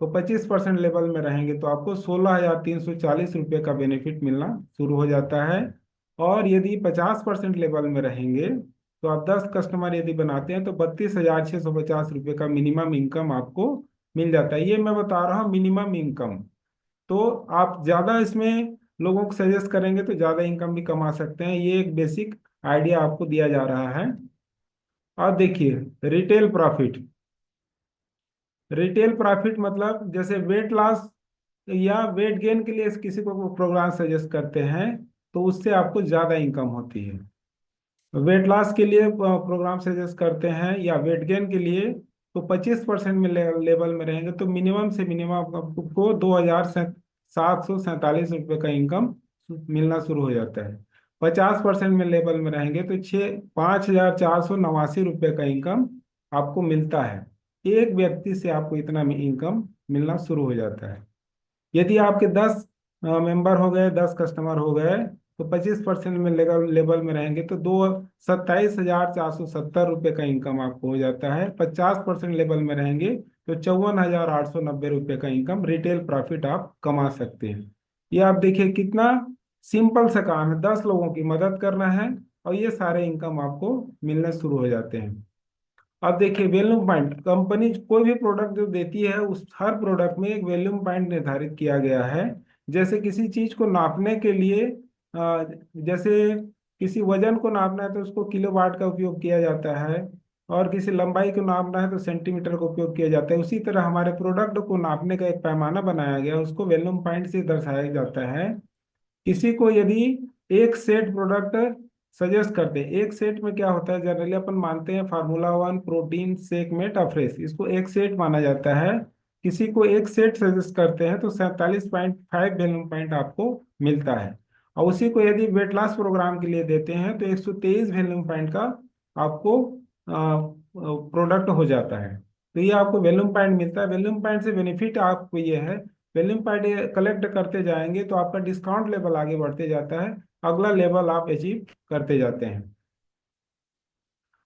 तो 25% लेवल में रहेंगे तो आपको 16,340 रुपये का बेनिफिट मिलना शुरू हो जाता है। और यदि 50% लेवल में रहेंगे तो आप 10 कस्टमर यदि बनाते हैं तो 32,650 रुपये का मिनिमम इनकम आपको मिल जाता है। ये मैं बता रहा हूँ मिनिमम इनकम। तो आप ज़्यादा इसमें लोगों को सजेस्ट करेंगे तो ज़्यादा इनकम भी कमा सकते हैं। ये एक बेसिक आइडिया आपको दिया जा रहा है। और देखिए रिटेल प्रॉफिट। रिटेल प्रॉफिट मतलब जैसे वेट लॉस या वेट गेन के लिए किसी को प्रोग्राम सजेस्ट करते हैं तो उससे आपको ज़्यादा इनकम होती है। वेट लॉस के लिए प्रोग्राम सजेस्ट करते हैं या वेट गेन के लिए, तो 25% में लेवल में रहेंगे तो मिनिमम से मिनिमम आपको 2,747 रुपये का इनकम मिलना शुरू हो जाता है। 50% में लेवल में रहेंगे तो 5,489 रुपये का इनकम आपको मिलता है। एक व्यक्ति से आपको इतना इनकम मिलना शुरू हो जाता है। यदि आपके 10 मेंबर हो गए, 10 कस्टमर हो गए, तो 25% में लेवल में रहेंगे तो 27,470 रुपये का इनकम आपको हो जाता है। 50% लेवल में रहेंगे तो 54,890 रुपये का इनकम रिटेल प्रॉफिट आप कमा सकते हैं। ये आप देखिए कितना सिंपल सा काम है, 10 लोगों की मदद करना है और ये सारे इनकम आपको मिलने शुरू हो जाते हैं। अब देखिए वैल्यूम पॉइंट। कंपनी कोई भी प्रोडक्ट जो देती है उस हर प्रोडक्ट में एक वैल्यूम पॉइंट निर्धारित किया गया है। जैसे किसी चीज को नापने के लिए जैसे किसी वजन को नापना है तो उसको किलोवाट का उपयोग किया जाता है, और किसी लंबाई को नापना है तो सेंटीमीटर का उपयोग किया जाता है। उसी तरह हमारे प्रोडक्ट को नापने का एक पैमाना बनाया गया, उसको वैल्यूम पॉइंट से दर्शाया जाता है। किसी को यदि एक सेट प्रोडक्ट सजेस्ट करते हैं, एक सेट में क्या होता है, जनरली अपन मानते हैं फार्मूला 1 प्रोटीन शेक में टफरेस, इसको एक सेट माना जाता है। किसी को एक सेट सजेस्ट करते हैं तो 47.5 वैल्यूम पॉइंट आपको मिलता है। और उसी को यदि वेट लॉस प्रोग्राम के लिए देते हैं तो 123 वैल्यूम पॉइंट का आपको प्रोडक्ट हो जाता है। तो ये आपको वैल्यूम पॉइंट मिलता है। वैल्यूम पॉइंट से बेनिफिट आपको ये है, वैल्यूम पॉइंट कलेक्ट करते जाएंगे तो आपका डिस्काउंट लेवल आगे बढ़ते जाता है, अगला लेवल आप अचीव करते जाते हैं।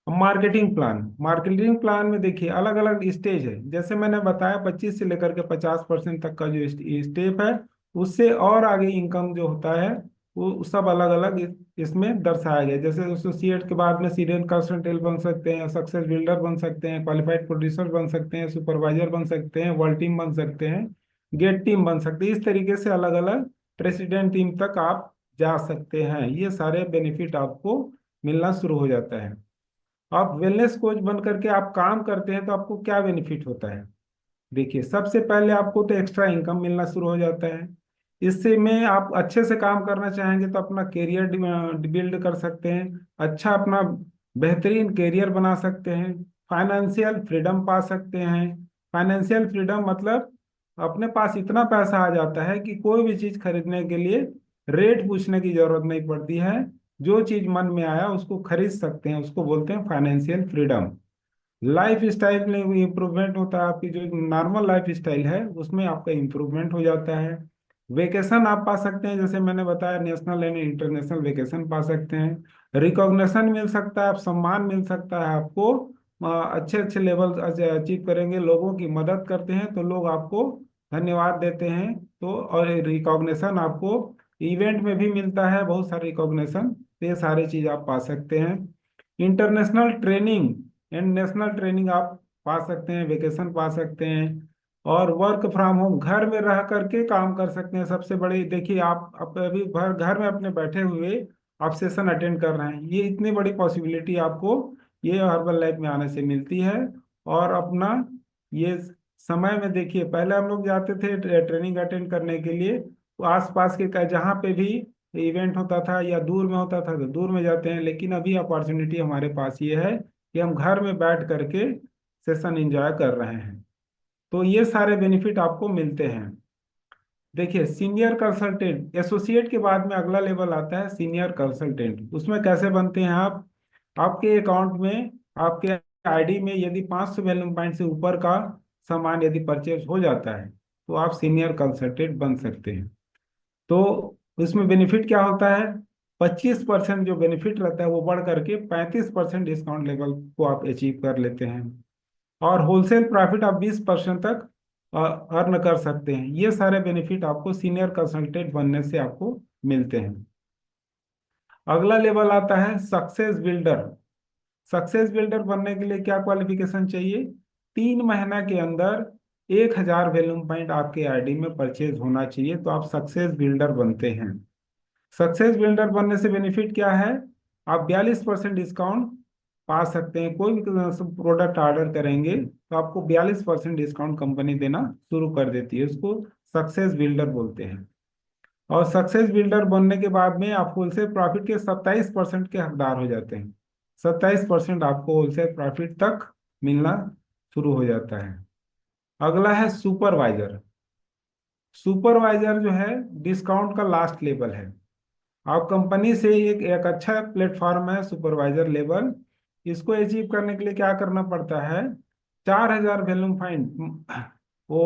Marketing plan. मार्केटिंग प्लान में देखिए अलग अलग स्टेज है। जैसे मैंने बताया 25 से लेकर के 50% तक का जो स्टेप है, उससे और आगे इनकम जो होता है वो सब अलग अलग इसमें दर्शाया गया है। जैसे एसोसिएट के बाद में सीनियर कंसल्टेंट बन सकते हैं, सक्सेस बिल्डर बन सकते हैं, क्वालिफाइड प्रोड्यूसर बन सकते हैं, सुपरवाइजर बन सकते हैं, वर्ल्ड टीम बन सकते हैं, गेट टीम बन सकते हैं। इस तरीके से अलग अलग प्रेसिडेंट टीम तक आप जा सकते हैं। ये सारे बेनिफिट आपको मिलना शुरू हो जाता है। आप वेलनेस कोच बन करके आप काम करते हैं तो आपको क्या बेनिफिट होता है। देखिए सबसे पहले आपको तो एक्स्ट्रा इनकम मिलना शुरू हो जाता है। इससे में आप अच्छे से काम करना चाहेंगे तो अपना करियर बिल्ड कर सकते हैं, अच्छा अपना बेहतरीन करियर बना सकते हैं, फाइनेंशियल फ्रीडम पा सकते हैं। फाइनेंशियल फ्रीडम मतलब अपने पास इतना पैसा आ जाता है कि कोई भी चीज़ खरीदने के लिए रेट पूछने की जरूरत नहीं पड़ती है। जो चीज़ मन में आया उसको खरीद सकते हैं, उसको बोलते हैं फाइनेंशियल फ्रीडम। लाइफ स्टाइल में इम्प्रूवमेंट होता है, आपकी जो नॉर्मल लाइफ स्टाइल है उसमें आपका इम्प्रूवमेंट हो जाता है। वेकेशन आप पा सकते हैं, जैसे मैंने बताया नेशनल एंड इंटरनेशनल वेकेशन पा सकते हैं। रिकॉग्निशन मिल सकता है, आप सम्मान मिल सकता है आपको। अच्छे अच्छे लेवल अचीव करेंगे, लोगों की मदद करते हैं तो लोग आपको धन्यवाद देते हैं। तो और रिकॉग्निशन आपको इवेंट में भी मिलता है, बहुत सारे रिकॉग्निशन। तो ये सारी चीज़ आप पा सकते हैं। International training and national training आप पा सकते हैं, वेकेशन पा सकते हैं। और वर्क फ्रॉम होम, घर में रह करके काम कर सकते हैं। सबसे बड़ी देखिए आप अभी घर में अपने बैठे हुए आप सेशन अटेंड कर रहे हैं, ये इतनी बड़ी पॉसिबिलिटी आपको ये हर्बल लाइफ में आने से मिलती है। और अपना ये समय में देखिए, पहले हम लोग जाते थे ट्रेनिंग अटेंड करने के लिए, तो आसपास के जहाँ पे भी इवेंट होता था या दूर में होता था तो दूर में जाते हैं, लेकिन अभी अपॉर्चुनिटी हमारे पास ये है कि हम घर में बैठ करके सेशन एंजॉय कर रहे हैं। तो ये सारे बेनिफिट आपको मिलते हैं। देखिए, सीनियर कंसल्टेंट, एसोसिएट के बाद में अगला लेवल आता है सीनियर कंसल्टेंट। उसमें कैसे बनते हैं आप? आपके अकाउंट में, आपके आईडी में यदि 500 वैल्यू पॉइंट से ऊपर का सामान यदि परचेज हो जाता है तो आप सीनियर कंसल्टेंट बन सकते हैं। तो इसमें बेनिफिट क्या होता है? 25% जो बेनिफिट रहता है वो बढ़ करके 35% डिस्काउंट लेवल को आप अचीव कर लेते हैं। और होलसेल प्रॉफिट आप 20% तक अर्न कर सकते हैं। ये सारे बेनिफिट आपको सीनियर कंसल्टेंट बनने से आपको मिलते हैं। अगला लेवल आता है सक्सेस बिल्डर। सक्सेस बिल्डर बनने के लिए क्या क्वालिफिकेशन चाहिए? 3 महीना के अंदर 1,000 वैल्यू पॉइंट आपके आईडी में परचेज होना चाहिए, तो आप सक्सेस बिल्डर बनते हैं। सक्सेस बिल्डर बनने से बेनिफिट क्या है? आप 42% डिस्काउंट पा सकते हैं। कोई भी प्रोडक्ट ऑर्डर करेंगे तो आपको 42% डिस्काउंट कंपनी देना शुरू कर देती है। उसको सक्सेस बिल्डर बोलते हैं। और सक्सेस बिल्डर बनने के बाद में आप होलसेल प्रॉफिट के 27% के हकदार हो जाते हैं। 27% आपको होलसेल प्रॉफिट तक मिलना शुरू हो जाता है। अगला है सुपरवाइजर। सुपरवाइजर जो है डिस्काउंट का लास्ट लेवल है। आप कंपनी से एक अच्छा प्लेटफॉर्म है सुपरवाइजर लेवल। इसको अचीव करने के लिए क्या करना पड़ता है? 4,000 वैल्यू पॉइंट वो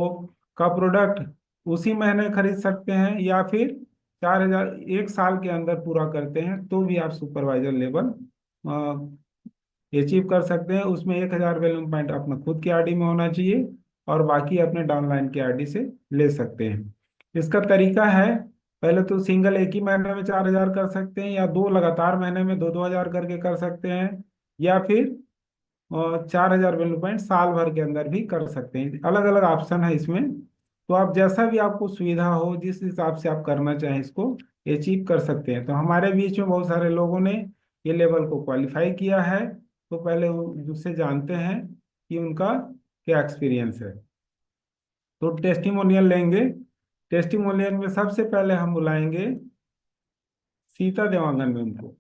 का प्रोडक्ट उसी महीने खरीद सकते हैं, या फिर 4,000 एक साल के अंदर पूरा करते हैं तो भी आप सुपरवाइजर लेवल अचीव कर सकते हैं। उसमें 1,000 वैल्यू पॉइंट अपना खुद की आईडी में होना चाहिए और बाकी अपने डाउनलाइन की आईडी से ले सकते हैं। इसका तरीका है, पहले तो सिंगल एक ही महीने में 4,000 कर सकते हैं, या 2 लगातार महीने में 2-2 हजार करके कर सकते हैं, या फिर 4,000 वैल्यू पॉइंट साल भर के अंदर भी कर सकते हैं। अलग अलग ऑप्शन है इसमें। तो आप जैसा भी आपको सुविधा हो, जिस हिसाब से आप करना चाहें इसको अचीव कर सकते हैं। तो हमारे बीच में बहुत सारे लोगों ने ये लेवल को क्वालिफाई किया है। तो पहले उससे जानते हैं कि उनका क्या एक्सपीरियंस है। तो टेस्टिमोनियल लेंगे। टेस्टिमोनियल में सबसे पहले हम बुलाएंगे सीता देवांगन मैम को।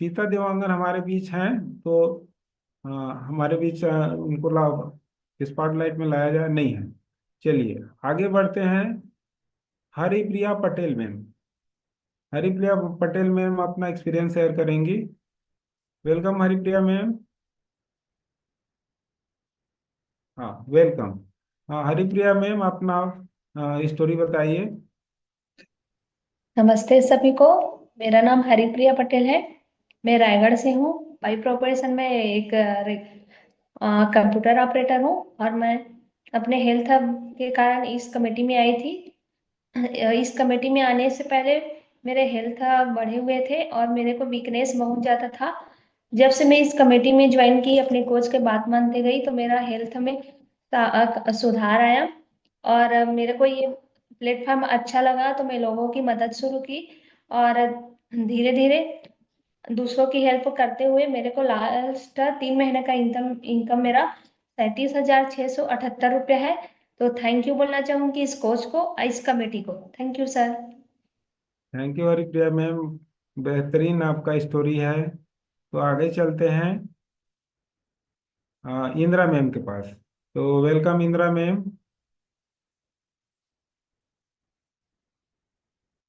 सीता देवांगन हमारे बीच हैं, तो हमारे बीच उनको स्पॉटलाइट में लाया जाए नहीं है। चलिए आगे बढ़ते हैं। हरिप्रिया पटेल मैम। हरिप्रिया पटेल मैम अपना एक्सपीरियंस शेयर करेंगी। Welcome Haripriya ma'am. हाँ, वेलकम। हाँ, हरिप्रिया मैम अपना स्टोरी बताइए। नमस्ते सभी को। मेरा नाम हरिप्रिया पटेल है। मैं रायगढ़ से हूँ। बाई प्रोफेशन में एक कंप्यूटर ऑपरेटर हूँ और मैं अपने हेल्थ के कारण इस कमेटी में आई थी। इस कमेटी में आने से पहले मेरे हेल्थ बढ़े हुए थे और मेरे को वीकनेस बहुत ज़्यादा था। जब से मैं इस कमेटी में ज्वाइन की, अपने कोच के बात मानते गई, तो मेरा हेल्थ में सुधार आया और मेरे को ये प्लेटफॉर्म अच्छा लगा। तो मैं लोगों की मदद शुरू की और धीरे धीरे दूसरों की हेल्प करते हुए मेरे को लास्ट 3 महीने का इनकम मेरा 37,678 रुपया है। तो थैंक यू बोलना चाहूंगी इस कोच को, इस कमेटी को। Thank you sir. Thank you Haripriya ma'am, बेहतरीन आपका स्टोरी है। तो आगे चलते हैं इंदिरा मैम के पास। तो वेलकम इंदिरा मैम।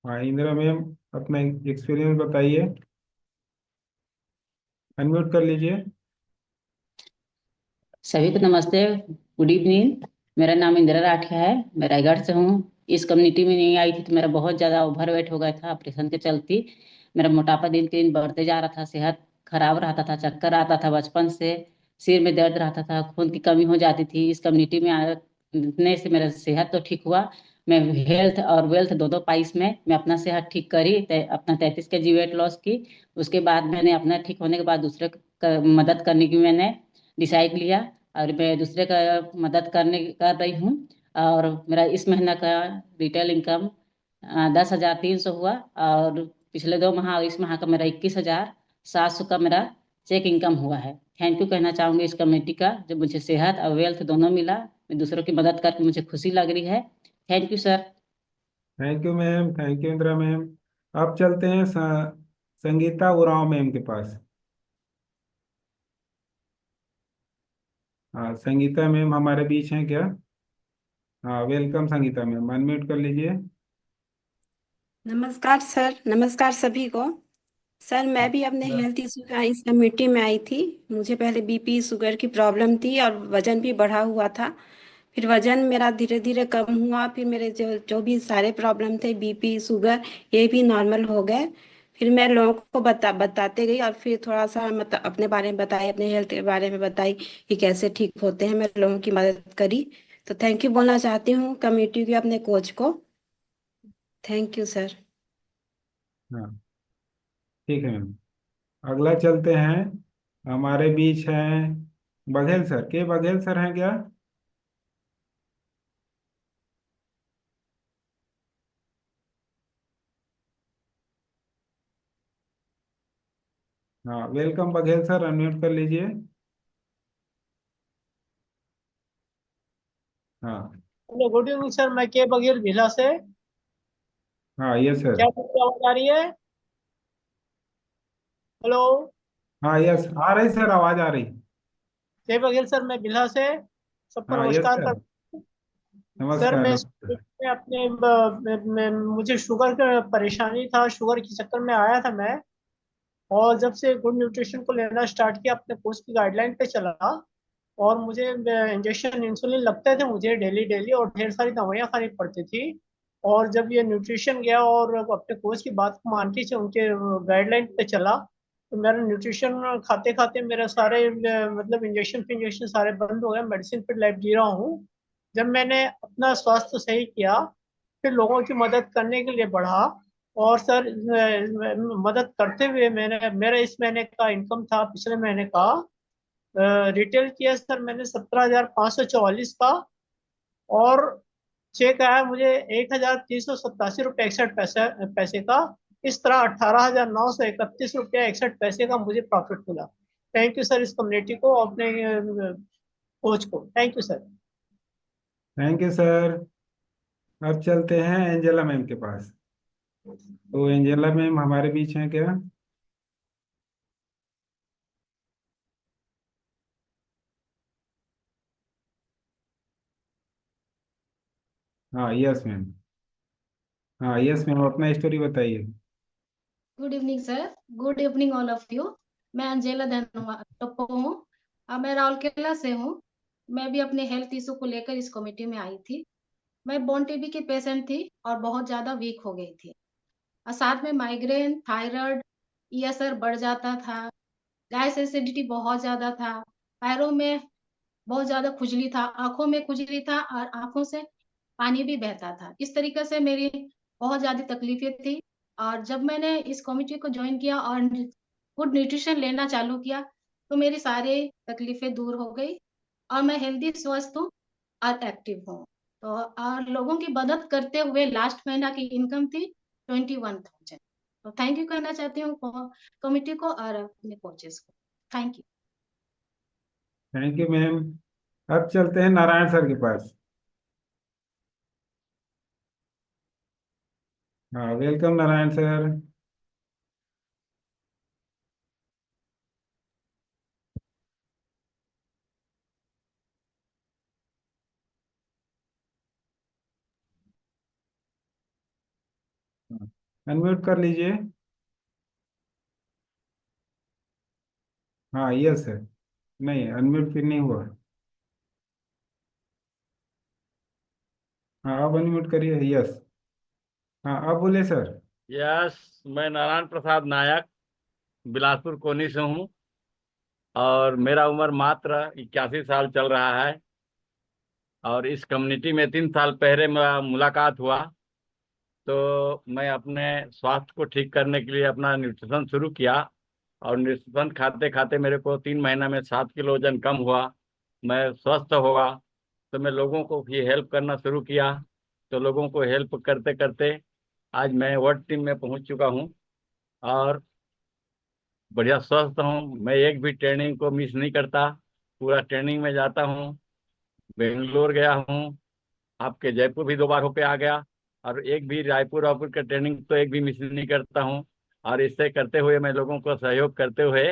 हाँ इंदिरा मैम, अपना एक्सपीरियंस बताइए। अनम्यूट कर लीजिए। सभी को नमस्ते, गुड इवनिंग। मेरा नाम इंदिरा राठिया है, मैं रायगढ़ से हूँ। इस कम्युनिटी में नहीं आई थी तो मेरा बहुत ज़्यादा ओवरवेट हो गया था ऑपरेशन के चलते। मेरा मोटापा दिन के दिन बढ़ते जा रहा था, सेहत खराब रहता था, चक्कर आता था बचपन से, सिर में दर्द रहता था, खून की कमी हो जाती थी। इस कम्युनिटी में आने से मेरा सेहत तो ठीक हुआ। मैं हेल्थ और वेल्थ दो पाई में मैं अपना सेहत ठीक करी, अपना 33 kg वेट लॉस की। उसके बाद मैंने अपना ठीक होने के बाद दूसरे का मदद करने की मैंने डिसाइड लिया और मैं दूसरे का मदद कर रही हूँ। और मेरा इस महीना का रिटेल इनकम 10,300 हुआ और पिछले 2 माह और इस माह का मेरा 21,700 का मेरा चेक इनकम हुआ है। थैंक यू कहना चाहूँगी इस कमेटी का, जब मुझे सेहत और वेल्थ दोनों मिला। मैं दूसरों की मदद करके मुझे खुशी लग रही है। Thank you sir. Thank you ma'am, thank you Indira ma'am. अब चलते हैं संगीता उरांव मैम के पास। हाँ, संगीता मैम हमारे बीच हैं क्या? हाँ, वेलकम संगीता मैम, अनम्यूट कर लीजिए। नमस्कार सर, नमस्कार सभी को। सर मैं भी अपने हेल्थ इशू का इस कमेटी में आई थी। मुझे पहले बीपी शुगर की प्रॉब्लम थी और वजन भी बढ़ा हुआ था। फिर वजन मेरा धीरे धीरे कम हुआ, फिर मेरे जो जो भी सारे प्रॉब्लम थे, बीपी शुगर, ये भी नॉर्मल हो गए। फिर मैं लोगों को बताते गई और फिर थोड़ा सा मतलब अपने बारे में बताई, अपने हेल्थ के बारे में बताई कि कैसे ठीक होते हैं। मैं लोगों की मदद करी। तो थैंक यू बोलना चाहती हूँ कमेटी के अपने कोच को। Thank you sir. हाँ, ठीक है मैम। अगला चलते हैं, हमारे बीच हैं बघेल सर। के बघेल सर हैं क्या? हाँ, वेलकम बघेल सर, अनम्यूट कर लीजिए। हाँ। Hello, good evening sir. मैं के बघेल भिला से। हाँ, यस सर। क्या मेरी आवाज आ रही है? हेलो। हाँ, यस, आ रही सर, आवाज आ रही। के बघेल सर, मैं भिला से। सबको हाँ, यस नमस्कार सर। कर। सर नमस्कार, मैं नमस्कार। मैं अपने मुझे शुगर का परेशानी था, शुगर के चक्कर में आया था मैं। और जब से गुड न्यूट्रिशन को लेना स्टार्ट किया, अपने कोच की गाइडलाइन पे चला, और मुझे इंजेक्शन इंसुलिन लगते थे मुझे डेली डेली, और ढेर सारी दवाइयाँ खानी पड़ती थी। और जब ये न्यूट्रिशन गया और अपने कोच की बात को मान के उनके गाइडलाइन पे चला, तो मेरा न्यूट्रिशन खाते खाते मेरे सारे मतलब इंजेक्शन सारे बंद हो गए। मेडिसिन पे लाइफ जी रहा हूँ। जब मैंने अपना स्वास्थ्य सही किया, फिर लोगों की मदद करने के लिए बढ़ा। और सर मदद करते हुए मैंने, मेरा इस महीने का इनकम था पिछले महीने का, रिटेल किया सर मैंने 17,544 का। और चेक आया मुझे 1,387 रुपये 61 पैसे पैसे का। इस तरह 18,931 रुपया 61 पैसे का मुझे प्रॉफिट मिला। थैंक यू सर इस कम्युनिटी को, अपने कोच को। Thank you sir. Thank you sir. अब चलते हैं एंजेला मैम के पास। तो एंजेला मैम हमारे बीच हैं क्या? हाँ, यस मैम। हाँ, यस मैम, अपना स्टोरी बताइए। Good evening sir. Good evening all of you. मैं अंजेला टप्पो हूँ। मैं राउरकेला से हूँ। मैं भी अपने हेल्थ इशू को लेकर इस कमेटी में आई थी। मैं बोन टीबी की पेशेंट थी और बहुत ज़्यादा वीक हो गई थी। और साथ में माइग्रेन, थायराइड, ईएसआर बढ़ जाता था। गैस एसिडिटी बहुत ज़्यादा था। पैरों में बहुत ज़्यादा खुजली था, आंखों में खुजली था और आंखों से पानी भी बहता था। इस तरीके से मेरी बहुत ज़्यादा तकलीफें थी। और जब मैंने इस कमिटी को ज्वाइन किया और गुड न्यूट्रिशन लेना चालू किया, तो मेरी सारी तकलीफें दूर हो गई और मैं हेल्दी, स्वस्थ हूँ और एक्टिव हूँ। तो और लोगों की मदद करते हुए लास्ट महीना की इनकम थी 21,000। तो थैंक यू कहना चाहती हूँ कमिटी को और अपने कोचेस को। Thank you. Thank you ma'am. अब चलते हैं नारायण सर के पास। हाँ, वेलकम नारायण सर। अनम्यूट कर लीजिए। हाँ, यस सर। नहीं, अनम्यूट फिर नहीं हुआ। हाँ, अब अनम्यूट करिए, यस। हाँ, अब बोले सर। यस, मैं नारायण प्रसाद नायक बिलासपुर कोनी से हूँ और मेरा उम्र मात्र 81 साल चल रहा है। और इस कम्युनिटी में 3 साल पहले मेरा मुलाकात हुआ, तो मैं अपने स्वास्थ्य को ठीक करने के लिए अपना न्यूट्रिशन शुरू किया। और न्यूट्रिशन खाते खाते मेरे को 3 महीना में 7 किलो वजन कम हुआ। मैं स्वस्थ होगा, तो मैं लोगों को भी हेल्प करना शुरू किया। तो लोगों को हेल्प करते करते आज मैं वर्ल्ड टीम में पहुंच चुका हूं। और बढ़िया स्वस्थ हूँ। मैं एक भी ट्रेनिंग को मिस नहीं करता, पूरा ट्रेनिंग में जाता हूँ। बेंगलोर गया हूँ, आपके जयपुर भी 2 बार होके आ गया, और एक भी रायपुर वायपुर का ट्रेनिंग तो एक भी मिस नहीं करता हूँ। और इससे करते हुए मैं लोगों को सहयोग करते हुए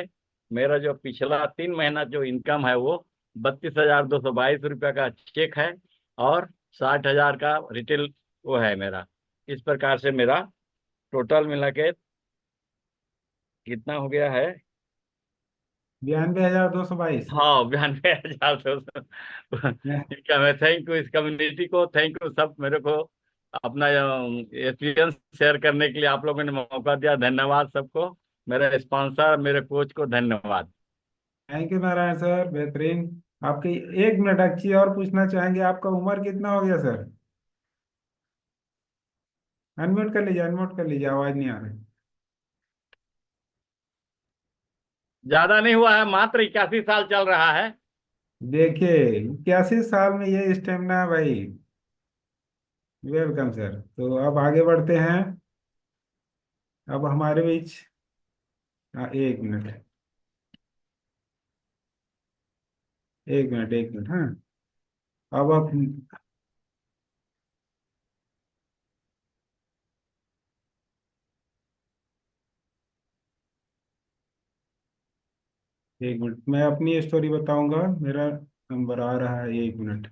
मेरा जो पिछला 3 महीना जो इनकम है वो 32,222 रुपया का चेक है, और 60,000 का रिटेल वो है मेरा। इस प्रकार से मेरा टोटल मिला के कितना हो गया है? 92,222। हाँ, 92,000 इनकम है। थैंक यू इस कम्युनिटी को, थैंक यू सब मेरे को अपना एक्सपीरियंस शेयर करने के लिए आप लोगों ने मौका दिया। धन्यवाद सबको, मेरे स्पॉन्सर, मेरे कोच को धन्यवाद। थैंक यू नारायण सर, बेहतरीन। आपकी 1 मिनट अच्छी और पूछना चाहेंगे, आपका उम्र कितना हो गया सर? अनम्यूट कर लीजिए, अनम्यूट कर लीजिए, आवाज नहीं आ रही। ज्यादा नहीं हुआ है, मात्र 81 साल चल रहा है। देखिए 81 साल में ये स्टेमिना है भाई। Welcome sir. तो अब आगे बढ़ते हैं। अब हमारे बीच 1 मिनट, 1 मिनट, 1 मिनट। हाँ, अब आप 1 मिनट, मैं अपनी स्टोरी बताऊंगा। मेरा नंबर आ रहा है, 1 मिनट।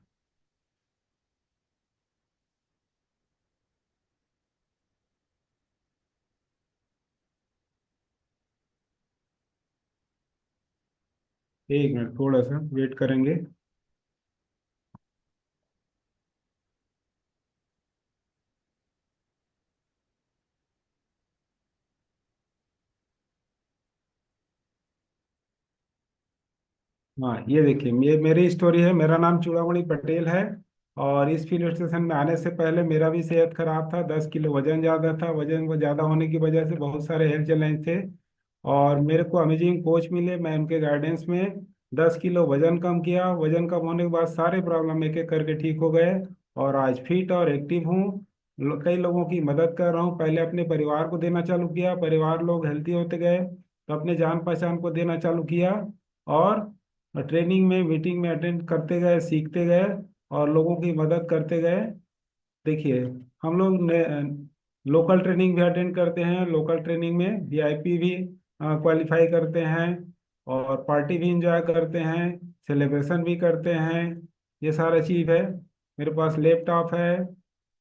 एक मिनट, थोड़ा सा वेट करेंगे। हाँ, ये देखिए, ये मेरी स्टोरी है। मेरा नाम चूड़ामणि पटेल है। और इस फील्ड स्टेशन में आने से पहले मेरा भी सेहत खराब था, 10 किलो वजन ज़्यादा था। वजन वो ज़्यादा होने की वजह से बहुत सारे हेल्थ चैलेंज थे। और मेरे को अमेजिंग कोच मिले, मैं उनके गाइडेंस में 10 किलो वजन कम किया। वजन कम होने के बाद सारे प्रॉब्लम एक एक करके ठीक हो गए। और आज फिट और एक्टिव हूँ। कई लोगों की मदद कर रहा हूँ। पहले अपने परिवार को देना चालू किया, परिवार लोग हेल्थी होते गए तो अपने जान पहचान को देना चालू किया। और ट्रेनिंग में, मीटिंग में अटेंड करते गए, सीखते गए और लोगों की मदद करते गए। देखिए, हम लोग लोकल ट्रेनिंग भी अटेंड करते हैं। लोकल ट्रेनिंग में वीआईपी भी क्वालिफाई करते हैं। और पार्टी भी इंजॉय करते हैं, सेलिब्रेशन भी करते हैं। ये सारा चीज़ है। मेरे पास लैपटॉप है।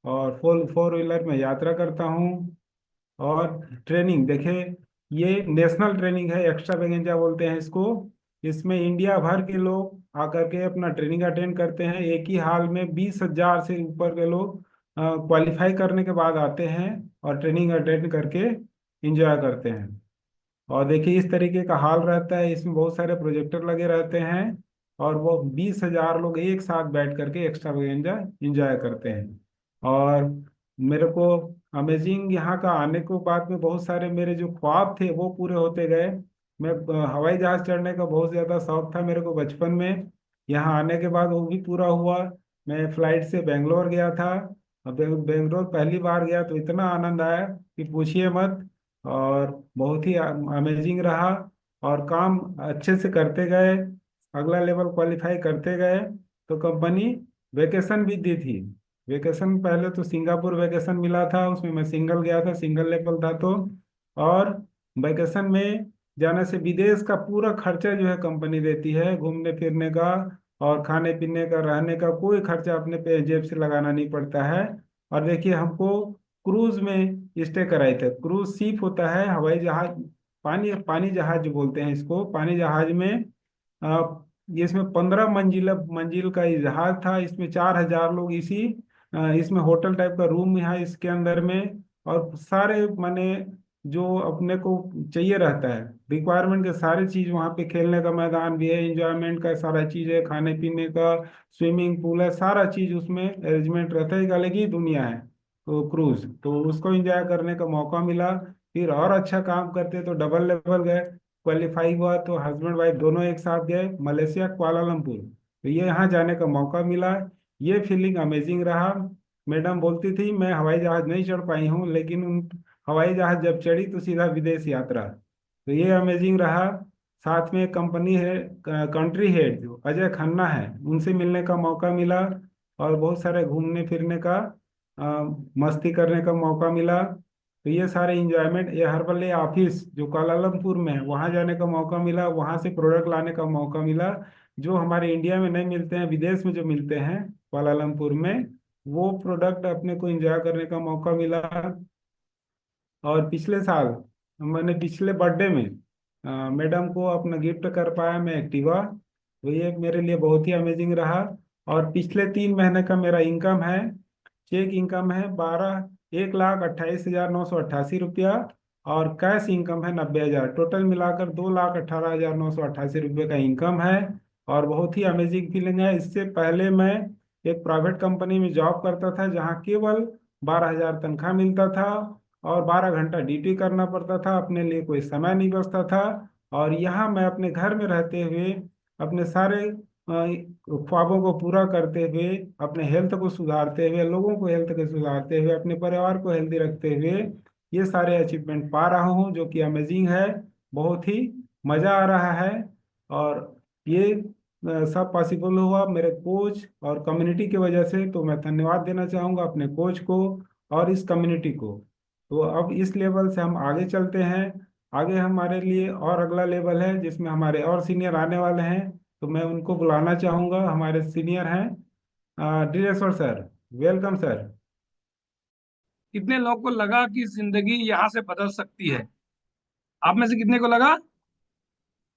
और फोर फोर व्हीलर में यात्रा करता हूँ। और ट्रेनिंग देखिए, ये नेशनल ट्रेनिंग है, एक्स्ट्रा वेगेंजा बोलते हैं इसको। इसमें इंडिया भर के लोग आकर के अपना ट्रेनिंग अटेंड करते हैं। एक ही हाल में 20,000 से ऊपर के लोग क्वालिफाई करने के बाद आते हैं और ट्रेनिंग अटेंड करके इंजॉय करते हैं। और देखिए, इस तरीके का हाल रहता है। इसमें बहुत सारे प्रोजेक्टर लगे रहते हैं। और वो 20,000 लोग एक साथ बैठ करके एक्स्ट्रा इंजॉय करते हैं। और मेरे को अमेजिंग यहाँ का आने को बाद में बहुत सारे मेरे जो ख्वाब थे वो पूरे होते गए। मैं हवाई जहाज चढ़ने का बहुत ज़्यादा शौक था मेरे को बचपन में। यहाँ आने के बाद वो भी पूरा हुआ। मैं फ्लाइट से बेंगलोर गया था। अब बेंगलोर पहली बार गया तो इतना आनंद आया कि पूछिए मत। और बहुत ही अमेजिंग रहा। और काम अच्छे से करते गए, अगला लेवल क्वालिफाई करते गए तो कंपनी वेकेशन भी दी थी। वेकेशन पहले तो सिंगापुर वेकेशन मिला था, उसमें मैं सिंगल गया था, सिंगल लेवल था तो। और वेकेशन में जाने से विदेश का पूरा खर्चा जो है कंपनी देती है, घूमने फिरने का और खाने पीने का, रहने का कोई खर्चा अपने पे जेब से लगाना नहीं पड़ता है। और देखिए, हमको क्रूज में स्टे कराए थे। क्रूज शिप होता है, हवाई जहाज, पानी पानी जहाज जो बोलते हैं इसको, पानी जहाज में ये इसमें 15 मंजिल का ये जहाज था। इसमें 4,000 लोग इसमें होटल टाइप का रूम है इसके अंदर में। और सारे माने जो अपने को चाहिए रहता है, रिक्वायरमेंट के सारी चीज वहाँ पे, खेलने का मैदान भी है, इंजॉयमेंट का सारा चीज है, खाने पीने का, स्विमिंग पूल है, सारा चीज उसमें अरेंजमेंट रहता है। एक अलग ही दुनिया है। तो क्रूज तो उसको एंजॉय करने का मौका मिला। फिर और अच्छा काम करते तो डबल लेवल गए, क्वालिफाई हुआ तो हस्बैंड वाइफ दोनों एक साथ गए मलेशिया, कुआलालंपुर। तो ये यहाँ जाने का मौका मिला। ये फीलिंग अमेजिंग रहा। मैडम बोलती थी मैं हवाई जहाज नहीं चढ़ पाई हूँ, लेकिन उन हवाई जहाज जब चढ़ी तो सीधा विदेश यात्रा। तो ये अमेजिंग रहा। साथ में कंपनी है, कंट्री हेड जो अजय खन्ना है, उनसे मिलने का मौका मिला और बहुत सारे घूमने फिरने का, मस्ती करने का मौका मिला। तो ये सारे इंजॉयमेंट, ये हर्बल ऑफिस जो कुआलालंपुर में है वहाँ जाने का मौका मिला, वहाँ से प्रोडक्ट लाने का मौका मिला जो हमारे इंडिया में नहीं मिलते हैं, विदेश में जो मिलते हैं कुआलालंपुर में, वो प्रोडक्ट अपने को एंजॉय करने का मौका मिला। और पिछले साल मैंने पिछले बर्थडे में मैडम को अपना गिफ्ट कर पाया मैं एक्टिवा। तो ये मेरे लिए बहुत ही अमेजिंग रहा। और पिछले 3 महीने का मेरा इनकम है, चेक इनकम है 1,28,988 रुपया, और कैश इनकम है 90,000। टोटल मिलाकर 2,18,988 रुपये का इनकम है। और बहुत ही अमेजिंग फीलिंग है। इससे पहले मैं एक प्राइवेट कंपनी में जॉब करता था जहाँ केवल 12,000 तनख्वाह मिलता था और 12 घंटा ड्यूटी करना पड़ता था, अपने लिए कोई समय नहीं बचता था। और यहाँ मैं अपने घर में रहते हुए अपने सारे ख्वाबों को पूरा करते हुए, अपने हेल्थ को सुधारते हुए, लोगों को हेल्थ को सुधारते हुए, अपने परिवार को हेल्दी रखते हुए ये सारे अचीवमेंट पा रहा हूँ, जो कि अमेजिंग है। बहुत ही मज़ा आ रहा है। और ये सब पॉसिबल हुआ मेरे कोच और कम्युनिटी की वजह से। तो मैं धन्यवाद देना चाहूँगा अपने कोच को और इस कम्युनिटी को। तो अब इस लेवल से हम आगे चलते हैं। आगे हमारे लिए और अगला लेवल है जिसमें हमारे और सीनियर आने वाले हैं। तो मैं उनको बुलाना चाहूँगा। हमारे सीनियर हैं दिलेश्वर सर, वेलकम सर। कितने लोग को लगा कि जिंदगी यहाँ से बदल सकती है? आप में से कितने को लगा?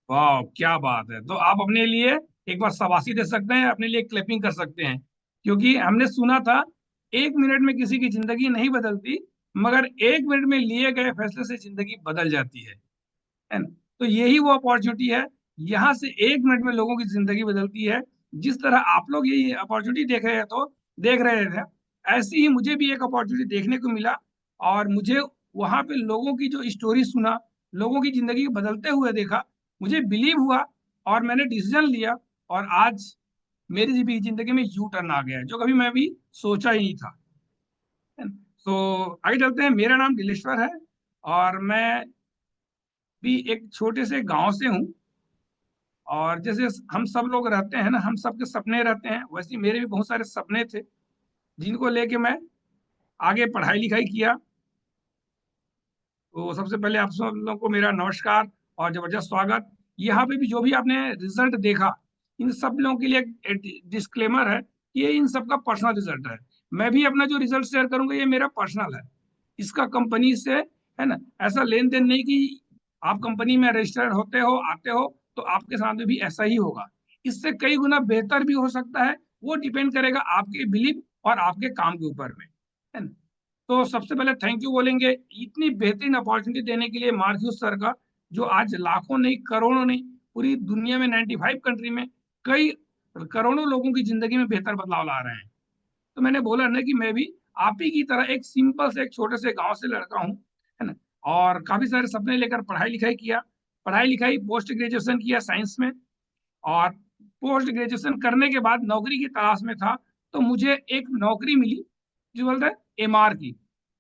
वाह, क्या बात है! तो आप अपने लिए एक बार शाबाशी दे सकते हैं, अपने लिए क्लैपिंग कर सकते हैं, क्योंकि हमने सुना था 1 मिनट में किसी की जिंदगी नहीं बदलती, मगर 1 मिनट में लिए गए फैसले से जिंदगी बदल जाती है ना? तो यही वो अपॉर्चुनिटी है, यहाँ से 1 मिनट में लोगों की जिंदगी बदलती है। जिस तरह आप लोग ये अपॉर्चुनिटी देख रहे थे, ऐसी ही मुझे भी एक अपॉर्चुनिटी देखने को मिला। और मुझे वहां पे लोगों की जो स्टोरी सुना, लोगों की जिंदगी बदलते हुए देखा, मुझे बिलीव हुआ और मैंने डिसीजन लिया। और आज मेरी भी जिंदगी में यू टर्न आ गया है, जो कभी मैं भी सोचा ही नहीं था। तो आगे चलते हैं। मेरा नाम दिलेश्वर है और मैं भी एक छोटे से गांव से हूँ। और जैसे हम सब लोग रहते हैं ना, हम सबके सपने रहते हैं, वैसे मेरे भी बहुत सारे सपने थे जिनको लेके मैं आगे पढ़ाई लिखाई किया। तो सबसे पहले आप सब लोगों को मेरा नमस्कार और जबरदस्त स्वागत। यहाँ पे भी जो भी आपने रिजल्ट देखा, इन सब लोगों के लिए एक डिस्क्लेमर है कि ये इन सबका पर्सनल रिजल्ट है। मैं भी अपना जो रिजल्ट शेयर करूंगा ये मेरा पर्सनल है, इसका कंपनी से, है ना, ऐसा लेन देन नहीं कि आप कंपनी में रजिस्टर्ड होते हो, आते हो, तो आपके साथ में भी ऐसा ही होगा। इससे कई गुना बेहतर भी हो सकता है, वो डिपेंड करेगा आपके बिलीव और आपके काम के ऊपर में, है ना। तो सबसे पहले थैंक यू बोलेंगे इतनी बेहतरीन अपॉर्चुनिटी देने के लिए मार्क्यूस सर का, जो आज लाखों नहीं, करोड़ों नहीं, पूरी दुनिया में 95 कंट्री में कई करोड़ों लोगों की जिंदगी में बेहतर बदलाव ला रहे हैं। तो मैंने बोला ना कि मैं भी आप ही की तरह एक सिंपल से, एक छोटे से गांव से लड़का हूँ, है ना, और काफी सारे सपने लेकर पढ़ाई लिखाई किया। पढ़ाई लिखाई पोस्ट ग्रेजुएशन किया साइंस में, और पोस्ट ग्रेजुएशन करने के बाद नौकरी की तलाश में था। तो मुझे एक नौकरी मिली जो बोलते हैं एमआर की,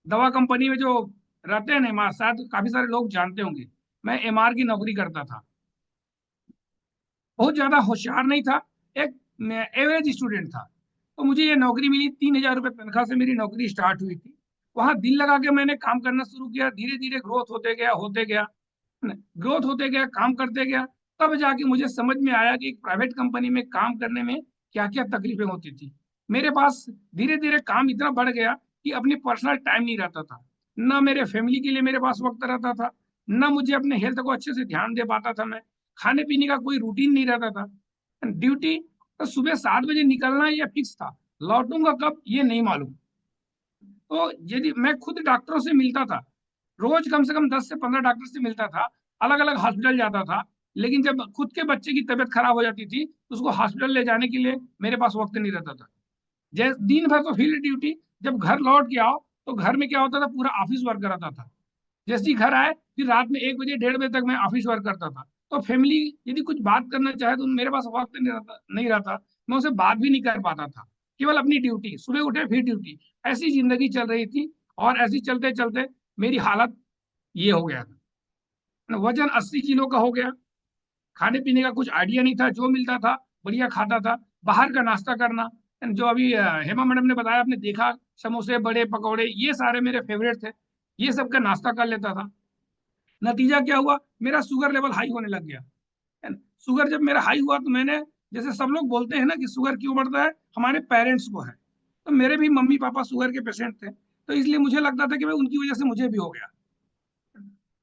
दवा कंपनी में जो रहते हैं ना एमआर, शायद काफी सारे लोग जानते होंगे। मैं एमआर की नौकरी करता था, बहुत ज्यादा होशियार नहीं था, एक एवरेज स्टूडेंट था। तो मुझे ये नौकरी मिली, 3,000 रुपये तनख्वाह से मेरी नौकरी स्टार्ट हुई थी। वहां दिल लगा के मैंने काम करना शुरू किया, धीरे धीरे ग्रोथ होते गया, ग्रोथ होते गया, काम करते गया। तब जाके मुझे समझ में आया कि एक प्राइवेट कंपनी में काम करने में क्या क्या तकलीफें होती थी। मेरे पास धीरे धीरे काम इतना बढ़ गया कि अपनी पर्सनल टाइम नहीं रहता था, ना मेरे फैमिली के लिए मेरे पास वक्त रहता था, ना मुझे अपने हेल्थ को अच्छे से ध्यान दे पाता था मैं। खाने पीने का कोई रूटीन नहीं रहता था। ड्यूटी तो सुबह 7 बजे निकलना ये फिक्स था, लौटूंगा कब ये नहीं मालूम। तो यदि मैं खुद डॉक्टरों से मिलता था, रोज कम से कम 10 से 15 डॉक्टर से मिलता था, अलग अलग हॉस्पिटल जाता था, लेकिन जब खुद के बच्चे की तबीयत खराब हो जाती थी तो उसको हॉस्पिटल ले जाने के लिए मेरे पास वक्त नहीं रहता था। जैसे दिन भर तो फील्ड ड्यूटी, जब घर लौट के आओ तो घर में क्या होता था, पूरा ऑफिस वर्क कराता था। जैसे ही घर आए फिर रात में 1 बजे 1:30 बजे तक मैं ऑफिस वर्क करता था। तो फैमिली यदि कुछ बात करना चाहे तो मेरे पास वक्त नहीं रहता, मैं उसे बात भी नहीं कर पाता था। केवल अपनी ड्यूटी, सुबह उठे फिर ड्यूटी, ऐसी जिंदगी चल रही थी। और ऐसी चलते चलते मेरी हालत ये हो गया था। वजन 80 किलो का हो गया। खाने पीने का कुछ आइडिया नहीं था, जो मिलता था बढ़िया खाता था। बाहर का नाश्ता करना, जो अभी हेमा मैडम ने बताया, आपने देखा, समोसे, बड़े पकौड़े, ये सारे मेरे फेवरेट थे, ये सब का नाश्ता कर लेता था। नतीजा क्या हुआ, मेरा शुगर लेवल हाई होने लग गया, है ना। शुगर जब मेरा हाई हुआ तो मैंने, जैसे सब लोग बोलते हैं ना कि शुगर क्यों बढ़ता है, हमारे पेरेंट्स को है, तो मेरे भी मम्मी पापा शुगर के पेशेंट थे, तो इसलिए मुझे लगता था कि भाई उनकी वजह से मुझे भी हो गया।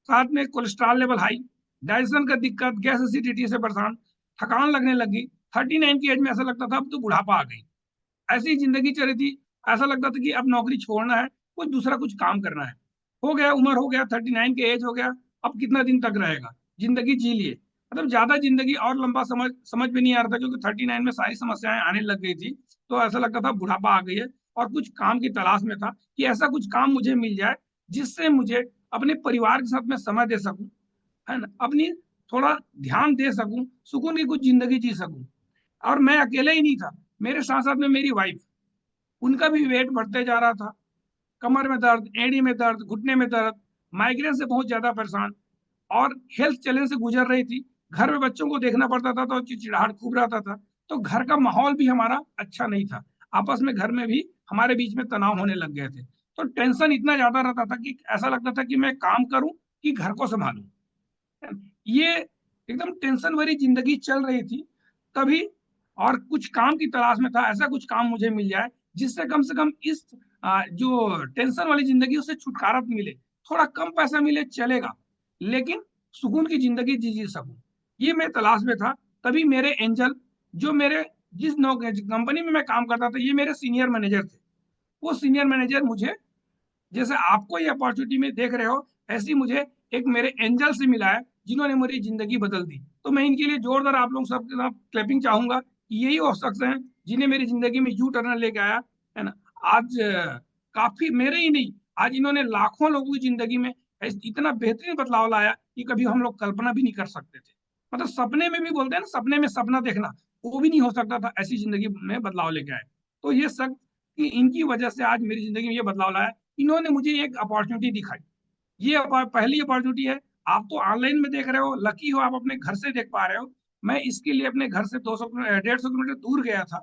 साथ में कोलेस्ट्रॉल लेवल हाई, डाइजेशन का दिक्कत, गैस एसिडिटी से परेशान, थकान लगने लगी। 39 की एज में ऐसा लगता था अब तो बुढ़ापा आ गई। ऐसी जिंदगी चल रही थी, ऐसा लगता था कि अब नौकरी छोड़ना है, कुछ दूसरा कुछ काम करना है। हो गया, उम्र हो गया, 39 के एज हो गया, अब कितना दिन तक रहेगा, जिंदगी जी लिए। मतलब ज्यादा जिंदगी और लंबा समझ समझ में नहीं आ रहा था, क्योंकि 39 में सारी समस्याएं आने लग गई थी, तो ऐसा लगता था बुढ़ापा आ गई है। और कुछ काम की तलाश में था कि ऐसा कुछ काम मुझे मिल जाए जिससे मुझे अपने परिवार के साथ में समय दे सकूं, है ना, अपनी थोड़ा ध्यान दे सकूं, सुकून की कुछ जिंदगी जी सकूं। और मैं अकेले ही नहीं था, मेरे साथ साथ में मेरी वाइफ, उनका भी वेट बढ़ते जा रहा था, कमर में दर्द, एड़ी में दर्द, घुटने में दर्द, माइग्रेन से बहुत ज्यादा परेशान, और हेल्थ चैलेंज से गुजर रही थी। घर में बच्चों को देखना पड़ता था तो चिड़चिड़ाहट खूब रहता था, तो घर का माहौल भी हमारा अच्छा नहीं था, आपस में घर में भी हमारे बीच में तनाव होने लग गए थे। तो टेंशन इतना ज्यादा रहता था कि ऐसा लगता था कि मैं काम करूं कि घर को संभालूं, ये एकदम टेंशन भरी जिंदगी चल रही थी तभी। और कुछ काम की तलाश में था, ऐसा कुछ काम मुझे मिल जाए जिससे कम से कम इस जो टेंशन वाली जिंदगी उससे छुटकारा मिले, थोड़ा कम पैसा मिले चलेगा, लेकिन सुकून की जिंदगी जी सकूं, ये मैं तलाश में था। तभी मेरे एंजल, जो मेरे जिस कंपनी में मैं काम करता था, ये मेरे सीनियर मैनेजर थे। वो सीनियर मैनेजर मुझे, जैसे आपको ये अपॉर्चुनिटी में देख रहे हो, ऐसी मुझे एक मेरे एंजल से मिला है जिन्होंने मेरी जिंदगी बदल दी। तो मैं इनके लिए जोरदार आप लोग सबके साथ क्लैपिंग चाहूंगा कि यही वो शख्स हैं जिन्हें मेरी जिंदगी में यू टर्न लेके आया, है ना। आज काफी मेरे ही नहीं, आज इन्होंने लाखों लोगों की जिंदगी में इतना बेहतरीन बदलाव लाया कि कभी हम लोग कल्पना भी नहीं कर सकते थे। मतलब सपने में भी, बोलते हैं ना, सपने में सपना देखना, वो भी नहीं हो सकता था, ऐसी जिंदगी में बदलाव लेके आए। तो ये शख्स कि इनकी वजह से आज मेरी जिंदगी में ये बदलाव लाया, इन्होंने मुझे एक अपॉर्चुनिटी दिखाई। ये पहली अपॉर्चुनिटी है। आप तो ऑनलाइन में देख रहे हो, लकी हो आप अपने घर से देख पा रहे हो। मैं इसके लिए अपने घर से 150 किलोमीटर दूर गया था,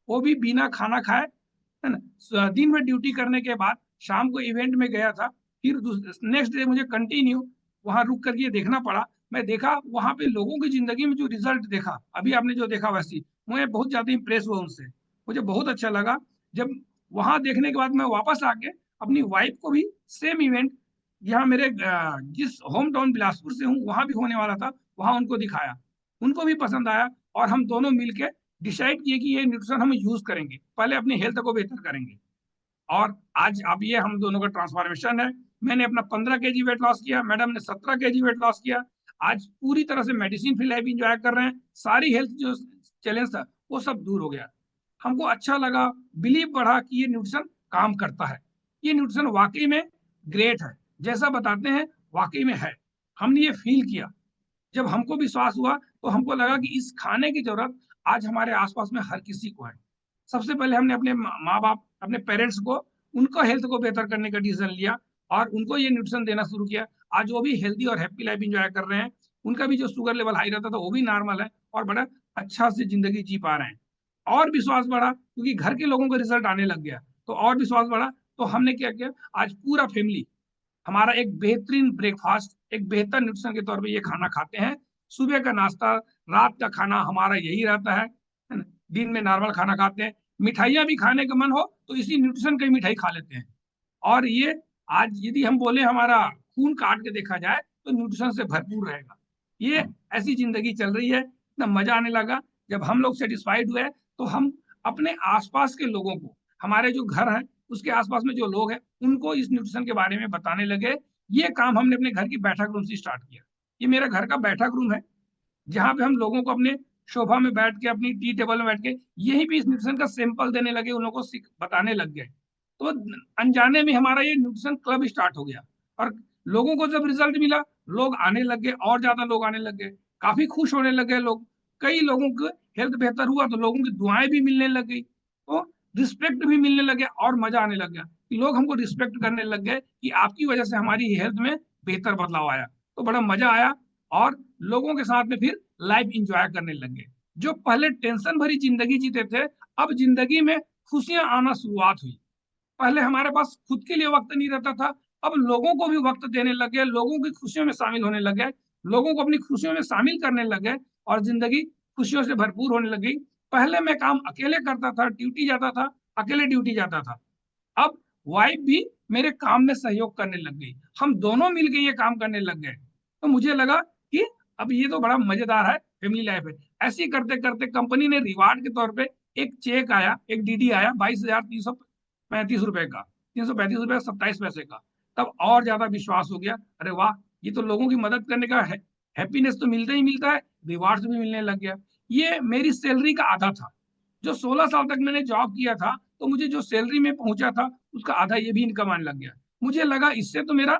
वो भी बिना खाना खाए, है ना। दिन में ड्यूटी करने के बाद शाम को इवेंट में गया था, फिर नेक्स्ट डे मुझे कंटिन्यू वहां रुक करके ये देखना पड़ा। मैं देखा वहां पे लोगों की जिंदगी में जो रिजल्ट देखा, अभी आपने जो देखा वैसी, मैं बहुत ज्यादा इंप्रेस हुआ उनसे, मुझे बहुत अच्छा लगा। जब वहां देखने के बाद मैं वापस आके अपनी वाइफ को भी सेम इवेंट, यहाँ मेरे जिस होम टाउन बिलासपुर से हूँ वहां भी होने वाला था, वहां उनको दिखाया, उनको भी पसंद आया, और हम दोनों मिलके डिसाइड किए कि ये न्यूट्रिशन हम यूज करेंगे, पहले अपनी हेल्थ को बेहतर करेंगे। और आज अब ये हम दोनों का ट्रांसफॉर्मेशन है। मैंने अपना 15 kg वेट लॉस किया, मैडम ने 17 kg वेट लॉस किया। आज पूरी तरह से मेडिसिन फ्री लाइफ इंजॉय कर रहे हैं, सारी हेल्थ जो चैलेंज था वो सब दूर हो गया। हमको अच्छा लगा, बिलीव बढ़ा कि ये न्यूट्रिशन काम करता है, ये न्यूट्रिशन वाकई में ग्रेट है, जैसा बताते हैं वाकई में है। हमने ये फील किया, जब हमको विश्वास हुआ तो हमको लगा कि इस खाने की जरूरत आज हमारे आसपास में हर किसी को है। सबसे पहले हमने अपने माँ बाप, अपने पेरेंट्स को, उनको हेल्थ को बेहतर करने का डिसीजन लिया और उनको ये न्यूट्रिशन देना शुरू किया। आज वो भी हेल्दी और हैप्पी लाइफ एंजॉय कर रहे हैं, उनका भी जो शुगर लेवल हाई रहता था वो भी नॉर्मल है, और बड़ा अच्छा से जिंदगी जी पा रहे हैं। और विश्वास बढ़ा क्योंकि घर के लोगों का रिजल्ट आने लग गया, तो और विश्वास बढ़ा। तो हमने क्या किया, आज पूरा फैमिली हमारा एक बेहतरीन ब्रेकफास्ट, एक बेहतर न्यूट्रिशन के तौर पे ये खाना खाते हैं। सुबह का नाश्ता, रात का खाना हमारा यही रहता है ना। दिन में नॉर्मल खाना खाते हैं, मिठाइयाँ भी खाने का मन हो तो इसी न्यूट्रिशन की मिठाई खा लेते हैं। और ये आज यदि हम बोले हमारा खून काट के देखा जाए तो न्यूट्रिशन से भरपूर रहेगा। ये ऐसी जिंदगी चल रही है, इतना मजा आने लगा। जब हम लोग सेटिस्फाइड हुए तो हम अपने आसपास के लोगों को, हमारे जो घर है उसके आसपास में जो लोग हैं, उनको इस न्यूट्रिशन के बारे में बताने लगे। ये काम हमने अपने घर की बैठक रूम से स्टार्ट किया। ये मेरा घर का बैठक रूम है, जहाँ पे हम लोगों को अपने सोफा में बैठ के, अपनी टी टेबल में बैठ के यहीं पे इस न्यूट्रिशन का सैंपल देने लगे, उन लोगों को बताने लग गए। तो अनजाने में हमारा ये न्यूट्रिशन क्लब स्टार्ट हो गया, और लोगों को जब रिजल्ट मिला, लोग आने लग गए, और ज्यादा लोग आने लग गए, काफी खुश होने लग गए लोग। कई लोगों को हेल्थ बेहतर हुआ तो लोगों की दुआएं भी मिलने लग गई, तो रिस्पेक्ट भी मिलने लगे, और मजा आने लग गया कि लोग हमको रिस्पेक्ट करने लग गए कि आपकी वजह से हमारी हेल्थ में बेहतर बदलाव आया। तो बड़ा मजा आया और लोगों के साथ में फिर लाइफ इंजॉय करने लगे। जो पहले टेंशन भरी जिंदगी जीते थे, अब जिंदगी में खुशियां आना शुरुआत हुई। पहले हमारे पास खुद के लिए वक्त नहीं रहता था, अब लोगों को भी वक्त देने लगे, लोगों की खुशियों में शामिल होने लगे, लोगों को अपनी खुशियों में शामिल करने लगे और जिंदगी खुशियों से भरपूर होने लगी। पहले मैं काम अकेले करता था, ड्यूटी जाता था, अकेले ड्यूटी जाता था। अब वाइफ भी मेरे काम में सहयोग करने लग गई, हम दोनों मिलकर ये काम करने लग गए। तो मुझे लगा कि अब ये तो बड़ा मजेदार है, फैमिली लाइफ है। ऐसे ही करते करते कंपनी ने रिवार्ड के तौर पे एक चेक आया, एक डीडी आया 22,335 रुपए का, 335 रुपए 27 पैसे का। तब और ज्यादा विश्वास हो गया, अरे वाह, ये तो लोगों की मदद करने का है, हैप्पीनेस तो मिलता ही मिलता है, रिवार्ड्स भी मिलने लग गया। ये मेरी सैलरी का आधा था। जो 16 साल तक मैंने जॉब किया था, तो मुझे जो सैलरी में पहुंचा था उसका आधा ये भी इनकम आने लग गया। मुझे लगा इससे तो मेरा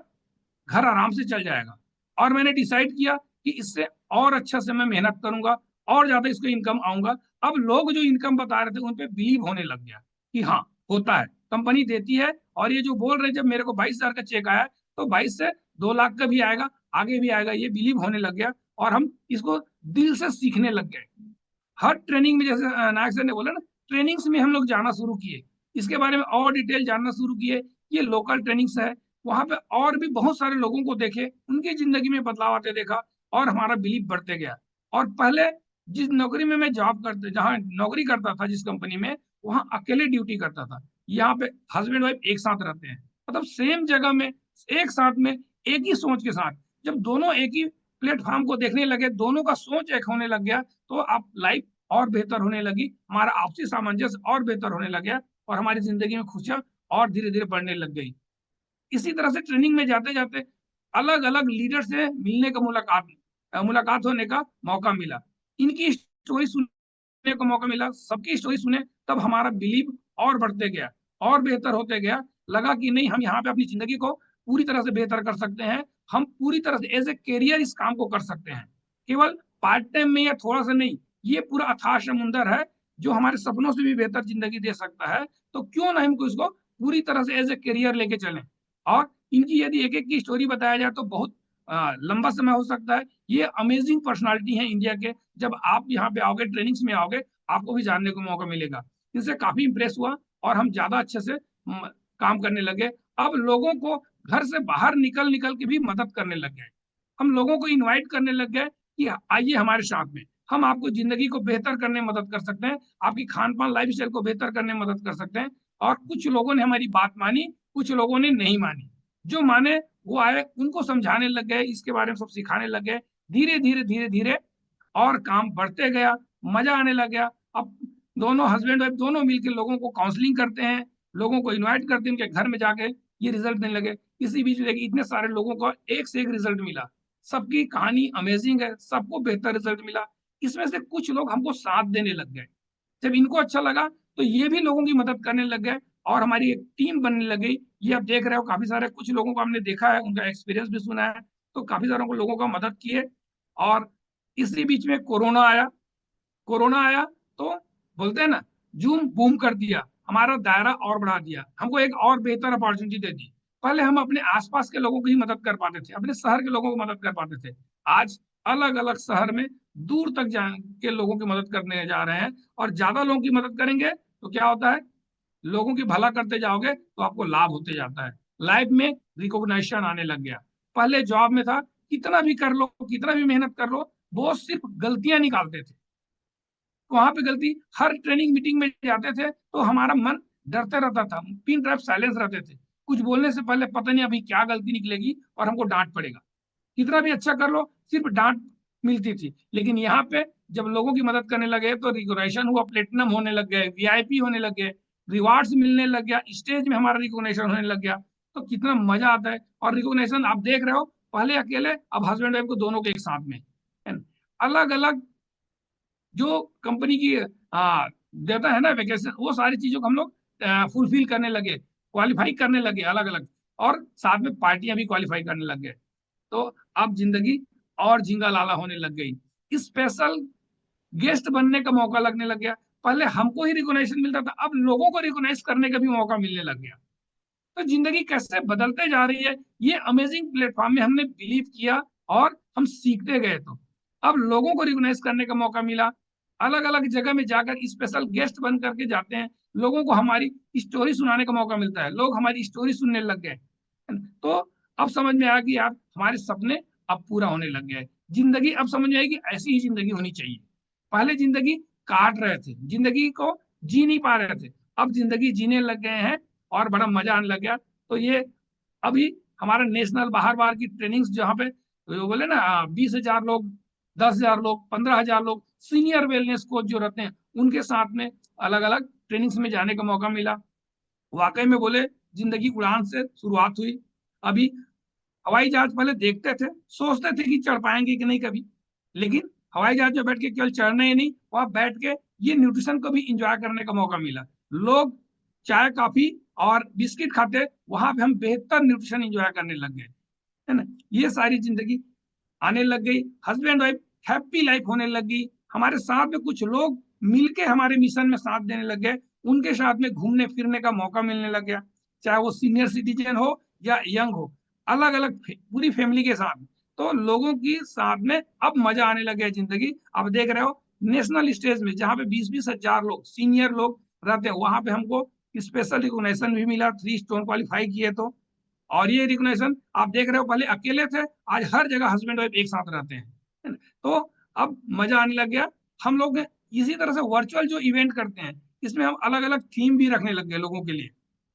घर आराम से चल जाएगा और मैंने डिसाइड किया कि इससे और अच्छा से मैं मेहनत करूंगा और ज्यादा इसको इनकम आऊंगा। अब लोग जो इनकम बता रहे थे उन पे बिलीव होने लग गया कि हाँ होता है, कंपनी देती है। और ये जो बोल रहे, जब मेरे को 22,000 का चेक आया तो 22 से 2 लाख का भी आएगा, आगे भी आएगा, ये बिलीव होने लग गया और हम इसको दिल से सीखने लग गए। हर ट्रेनिंग में, जैसे नायक सर ने बोला ना, ट्रेनिंग्स में हम लोग जाना शुरू किए, इसके बारे में और डिटेल जानना शुरू किए। ये लोकल ट्रेनिंग्स है, वहां पे और भी बहुत सारे लोगों को देखे, उनकी जिंदगी में बदलाव आते देखा और हमारा बिलीव बढ़ते गया। और पहले जिस नौकरी में मैं जहाँ नौकरी करता था, जिस कंपनी में, वहां अकेले ड्यूटी करता था। यहाँ पे हस्बैंड वाइफ एक साथ रहते हैं, मतलब सेम जगह में, एक साथ में, एक ही सोच के साथ। जब दोनों एक ही प्लेटफॉर्म को देखने लगे, दोनों का सोच एक होने लग गया, तो अब लाइफ और बेहतर होने लगी, हमारा आपसी सामंजस्य और बेहतर होने लग गया और हमारी जिंदगी में खुशियां और धीरे धीरे बढ़ने लग गई। इसी तरह से ट्रेनिंग में जाते जाते अलग अलग लीडर से मिलने का मुलाकात होने का मौका मिला, इनकी स्टोरी सुनने का मौका मिला, सबकी स्टोरी सुने, तब हमारा बिलीव और बढ़ते गया और बेहतर होते गया। लगा कि नहीं, हम यहाँ पे अपनी जिंदगी को पूरी तरह से बेहतर कर सकते हैं, हम पूरी तरह से एज ए करियर इस काम को कर सकते हैं, केवल पार्ट टाइम में या थोड़ा सा नहीं। ये पूरा अथाह समुंदर है जो हमारे सपनों से भी बेहतर जिंदगी दे सकता है। तो क्यों ना हमको इसको पूरी तरह से एज ए करियर लेके चलें। और इनकी यदि एक एक की स्टोरी बताया जाए तो बहुत लंबा समय हो सकता है। ये अमेजिंग पर्सनालिटी है इंडिया के। जब आप यहाँ पे आओगे, ट्रेनिंग्स में आओगे, आपको भी जानने को मौका मिलेगा। इनसे काफी इंप्रेस हुआ और हम ज्यादा अच्छे से काम करने लगे। अब लोगों को घर से बाहर निकल निकल के भी मदद करने लग गए। हम लोगों को इनवाइट करने लग गए कि आइए हमारे साथ में, हम आपको जिंदगी को बेहतर करने में मदद कर सकते हैं, आपकी खान पान लाइफ स्टाइल को बेहतर करने में मदद कर सकते हैं। और कुछ लोगों ने हमारी बात मानी, कुछ लोगों ने नहीं मानी। जो माने वो आए, उनको समझाने लग गए, इसके बारे में सब सिखाने लग गए। धीरे धीरे धीरे धीरे और काम बढ़ते गया, मजा आने लग गया। अब दोनों हस्बैंड वाइफ दोनों मिलकर लोगों को काउंसलिंग करते हैं, लोगों को इनवाइट करते हैं उनके घर में जाके, ये रिजल्ट देने लगे। इसी बीच देखिए इतने सारे लोगों को एक से एक रिजल्ट मिला, सबकी कहानी अमेजिंग है, सबको बेहतर रिजल्ट मिला। इसमें से कुछ लोग हमको साथ देने लग गए। जब इनको अच्छा लगा तो ये भी लोगों की मदद करने लग गए और हमारी एक टीम बनने लग गई। ये आप देख रहे हो, काफी सारे कुछ लोगों को हमने देखा है, उनका एक्सपीरियंस भी सुना है, तो काफी सारे लोगों का मदद किए। और इसी बीच में कोरोना आया तो बोलते हैं ना, जूम बूम कर दिया, हमारा दायरा और बढ़ा दिया, हमको एक और बेहतर अपॉर्चुनिटी दे दी। पहले हम अपने आसपास के लोगों की ही मदद कर पाते थे, अपने शहर के लोगों को मदद कर पाते थे। आज अलग अलग शहर में दूर तक के लोगों की मदद करने जा रहे हैं। और ज्यादा लोगों की मदद करेंगे तो क्या होता है, लोगों की भला करते जाओगे तो आपको लाभ होते जाता है, लाइफ में रिकॉग्निशन आने लग गया। पहले जॉब में था, कितना भी कर लो, कितना भी मेहनत कर लो, वो सिर्फ गलतियां निकालते थे। वहां पे गलती, हर ट्रेनिंग मीटिंग में जाते थे तो हमारा मन डरते रहता था, पिन ड्रॉप साइलेंस रहते थे। कुछ बोलने से पहले पता नहीं अभी क्या गलती निकलेगी और हमको डांट पड़ेगा। कितना भी अच्छा कर लो, सिर्फ डांट मिलती थी। लेकिन यहाँ पे जब लोगों की मदद करने लगे तो रिकॉग्निशन हुआ, प्लेटिनम होने लग गए, वीआईपी होने लग गए, रिवार्ड्स मिलने लग गया, स्टेज में हमारा रिकॉग्निशन होने लग गया। तो कितना मजा आता है। और रिकॉग्निशन आप देख रहे हो, पहले अकेले, अब हस्बैंड वाइफ को दोनों के एक साथ में। अलग अलग जो कंपनी की देता है ना वैकेशन, वो सारी चीजों को हम लोग फुलफिल करने लगे, क्वालिफाई करने लगे अलग अलग, और साथ में पार्टियां भी क्वालिफाई करने लग गए। तो अब जिंदगी और झिंगा लाला होने लग गई। स्पेशल गेस्ट बनने का मौका लगने लग गया। पहले हमको ही रिकॉग्निशन मिलता था, अब लोगों को रिकॉग्नाइज करने का भी मौका मिलने लग गया। तो जिंदगी कैसे बदलते जा रही है, ये अमेजिंग प्लेटफॉर्म में हमने बिलीव किया और हम सीखते गए। तो अब लोगों को रिकॉग्नाइज करने का मौका मिला, अलग अलग जगह में जाकर स्पेशल गेस्ट बन करके जाते हैं, लोगों को हमारी स्टोरी सुनाने का मौका मिलता है, लोग हमारी स्टोरी सुनने लग गए। तो अब समझ में आया कि यार हमारे सपने अब पूरा होने लग गए। जिंदगी अब समझ में आई कि ऐसी ही जिंदगी होनी चाहिए। पहले जिंदगी काट रहे थे, जिंदगी को जी नहीं पा रहे थे, अब जिंदगी जीने लग गए हैं और बड़ा मजा आने लग गया। तो ये अभी हमारा नेशनल बाहर बाहर की ट्रेनिंग्स जहाँ पे बोले ना 20,000 लोग, 10,000 लोग, 15,000 लोग सीनियर वेलनेस कोच जो रहते हैं उनके साथ में अलग अलग ट्रेनिंग्स में जाने का मौका मिला। वाकई में बोले जिंदगी उड़ान से शुरुआत हुई। अभी हवाई जहाज पहले देखते थे, सोचते थे कि चढ़ पाएंगे कि नहीं कभी, लेकिन हवाई जहाज में बैठ के केवल चढ़ना ही नहीं, वहां बैठ के ये न्यूट्रिशन को भी इंजॉय करने का मौका मिला। लोग चाय कॉफी और बिस्किट खाते, वहां पे हम बेहतर न्यूट्रिशन इंजॉय करने लग गए, है ना। ये सारी जिंदगी आने लग गई, हस्बैंड वाइफ हैप्पी लाइफ होने लगी। हमारे साथ में कुछ लोग मिलके हमारे मिशन में साथ देने लग गए, उनके साथ में घूमने फिरने का मौका मिलने लग गया, चाहे वो सीनियर सिटीजन हो या यंग हो, अलग अलग पूरी फैमिली के साथ। तो लोगों की साथ में अब मजा आने लग गया जिंदगी। अब देख रहे हो नेशनल स्टेज में जहाँ पे 20-20 हजार लोग सीनियर लोग रहते हैं, वहां पे हमको स्पेशल रिकॉग्निशन भी मिला, 3 स्टोन क्वालिफाई किए तो। और ये रिकॉग्निशन आप देख रहे हो, पहले अकेले थे, आज हर जगह हस्बैंड वाइफ एक साथ रहते हैं, है ना? तो अब मजा आने लग गया। हम लोग इसी तरह से वर्चुअल जो इवेंट करते हैं, इसमें हम अलग अलग थीम भी रखने लग गए लोगों के लिए,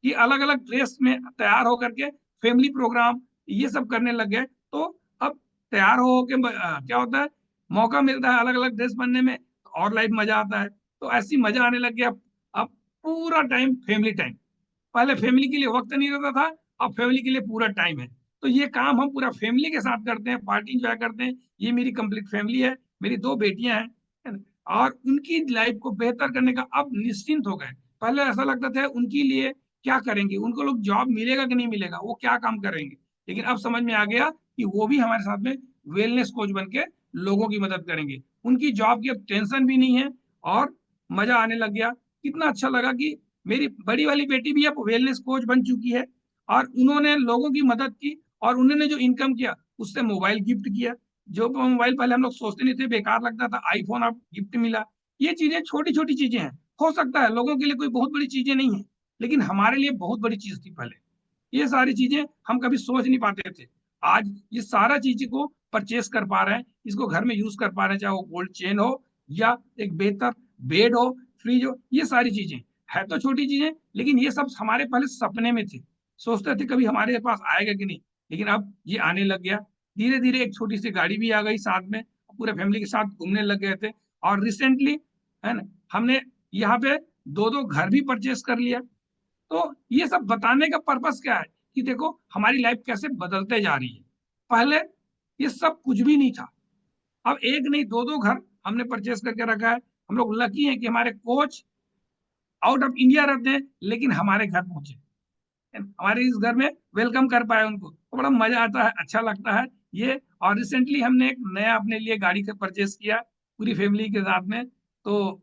कि अलग अलग ड्रेस में तैयार होकर के फैमिली प्रोग्राम ये सब करने लग गए। तो अब तैयार हो के क्या होता है, मौका मिलता है अलग अलग ड्रेस बनने में, और लाइफ मजा आता है। तो ऐसी मजा आने लग गया। अब पूरा टाइम फैमिली टाइम, पहले फैमिली के लिए वक्त नहीं रहता था, अब फैमिली के लिए पूरा टाइम है। तो ये काम हम पूरा फैमिली के साथ करते हैं, पार्टी इंजॉय करते हैं। ये मेरी कंप्लीट फैमिली है, मेरी 2 बेटियां हैं, है ना? और उनकी लाइफ को बेहतर करने का अब निश्चिंत हो गए। पहले ऐसा लगता था उनके लिए क्या करेंगे, उनको लोग जॉब मिलेगा कि नहीं मिलेगा, वो क्या काम करेंगे, लेकिन अब समझ में आ गया कि वो भी हमारे साथ में वेलनेस कोच बन के लोगों की मदद करेंगे। उनकी जॉब की अब टेंशन भी नहीं है और मजा आने लग गया। कितना अच्छा लगा कि मेरी बड़ी वाली बेटी भी अब वेलनेस कोच बन चुकी है, और उन्होंने लोगों की मदद की, और उन्होंने जो इनकम किया उससे मोबाइल गिफ्ट किया। जो मोबाइल पहले हम लोग सोचते नहीं थे, बेकार लगता था, आईफोन अब गिफ्ट मिला। ये चीजें छोटी छोटी चीजें हैं, हो सकता है लोगों के लिए कोई बहुत बड़ी चीजें नहीं है, लेकिन हमारे लिए बहुत बड़ी चीज थी पहले। ये सारी चीजें हम कभी सोच नहीं पाते थे, आज ये सारा चीज को परचेस कर पा रहे हैं, इसको घर में यूज कर पा रहे हैं, चाहे वो गोल्ड चेन हो या एक बेहतर बेड हो, फ्रिज हो। ये सारी चीजें है तो छोटी चीजें, लेकिन ये सब हमारे पहले सपने में थे, सोचते थे कभी हमारे पास आएगा कि नहीं, लेकिन अब ये आने लग गया। धीरे धीरे एक छोटी सी गाड़ी भी आ गई साथ में, पूरे फैमिली के साथ घूमने लग गए थे। और रिसेंटली, है ना, हमने यहाँ पे 2-2 घर भी परचेस कर लिया। तो ये सब बताने का पर्पस क्या है कि देखो हमारी लाइफ कैसे बदलते जा रही है। पहले ये सब कुछ भी नहीं था, अब एक नहीं 2-2 घर हमने परचेस करके रखा है। हम लोग लकी हैं कि हमारे कोच आउट ऑफ इंडिया रहते हैं, लेकिन हमारे घर पहुंचे, हमारे इस घर में वेलकम कर पाए उनको, तो बड़ा मजा आता है, अच्छा लगता है ये। और रिसेंटली हमने एक नया अपने लिए गाड़ी का परचेस किया पूरी फैमिली के साथ में। तो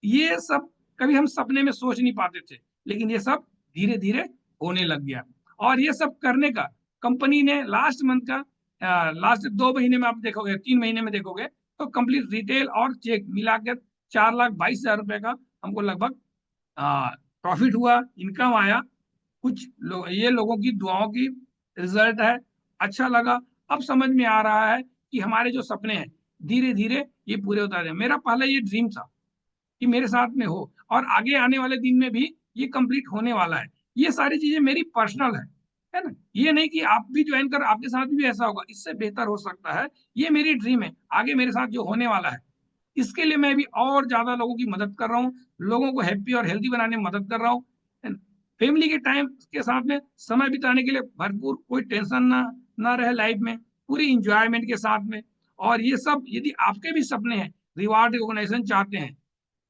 ये सब कभी हम सपने में सोच नहीं पाते थे, लेकिन ये सब धीरे धीरे होने लग गया। और ये सब करने का कंपनी ने लास्ट मंथ का लास्ट 2 महीने में आप देखोगे, 3 महीने में देखोगे, तो कंप्लीट रिटेल और चेक मिलाकर 4,22,000 रुपए का हमको लगभग प्रॉफिट हुआ, इनकम आया। कुछ ये लोगों की दुआओं की रिजल्ट है, अच्छा लगा। अब समझ में आ रहा है कि हमारे जो सपने हैं धीरे धीरे ये पूरे होता है। मेरा पहले ये ड्रीम था कि मेरे साथ में हो, और आगे आने वाले दिन में भी ये कंप्लीट होने वाला है। ये सारी चीजें मेरी पर्सनल है ना, ये नहीं कि आप भी ज्वाइन कर आपके साथ भी ऐसा होगा, इससे बेहतर हो सकता है। ये मेरी ड्रीम है, आगे मेरे साथ जो होने वाला है इसके लिए मैं भी और ज्यादा लोगों की मदद कर रहा हूँ, लोगों को हैप्पी और हेल्दी बनाने में मदद कर रहा हूँ। फैमिली के टाइम के साथ में समय बिताने के लिए भरपूर, कोई टेंशन ना रहे लाइफ में, पूरी इंजॉयमेंट के साथ में। और ये सब यदि आपके भी सपने हैं, रिवार्ड रिकॉग्निशन चाहते हैं,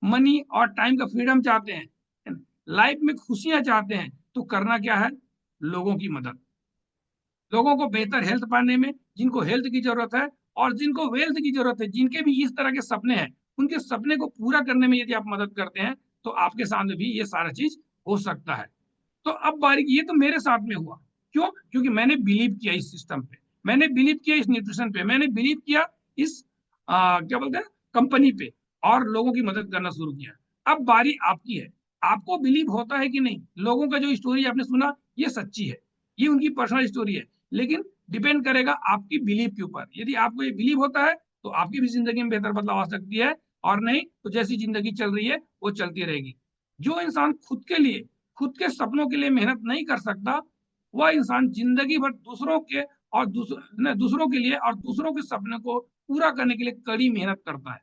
मनी और टाइम का फ्रीडम चाहते हैं, लाइफ में खुशियां चाहते हैं, तो करना क्या है, लोगों की मदद, लोगों को बेहतर हेल्थ पाने में, जिनको हेल्थ की जरूरत है और जिनको वेल्थ की जरूरत है, जिनके भी इस तरह के सपने हैं, उनके सपने को पूरा करने में यदि आप मदद करते हैं, तो आपके सामने भी ये सारा चीज हो सकता है। तो अब बारीक, ये तो मेरे साथ में हुआ, क्यों? क्योंकि मैंने बिलीव किया इस सिस्टम पे, मैंने बिलीव किया इस न्यूट्रिशन पे, मैंने बिलीव किया इस क्या बोलते हैं कंपनी पे, और लोगों की मदद करना शुरू किया। अब बारी आपकी है, आपको बिलीव होता है कि नहीं। लोगों का जो स्टोरी आपने सुना ये सच्ची है, ये उनकी पर्सनल स्टोरी है, लेकिन डिपेंड करेगा आपकी बिलीव के ऊपर। यदि आपको ये बिलीव होता है तो आपकी भी जिंदगी में बेहतर बदलाव आ सकती है, और नहीं तो जैसी जिंदगी चल रही है वो चलती रहेगी। जो इंसान खुद के लिए, खुद के सपनों के लिए मेहनत नहीं कर सकता, वह इंसान जिंदगी भर दूसरों के और दूसरों के लिए और दूसरों के सपने को पूरा करने के लिए कड़ी मेहनत करता है।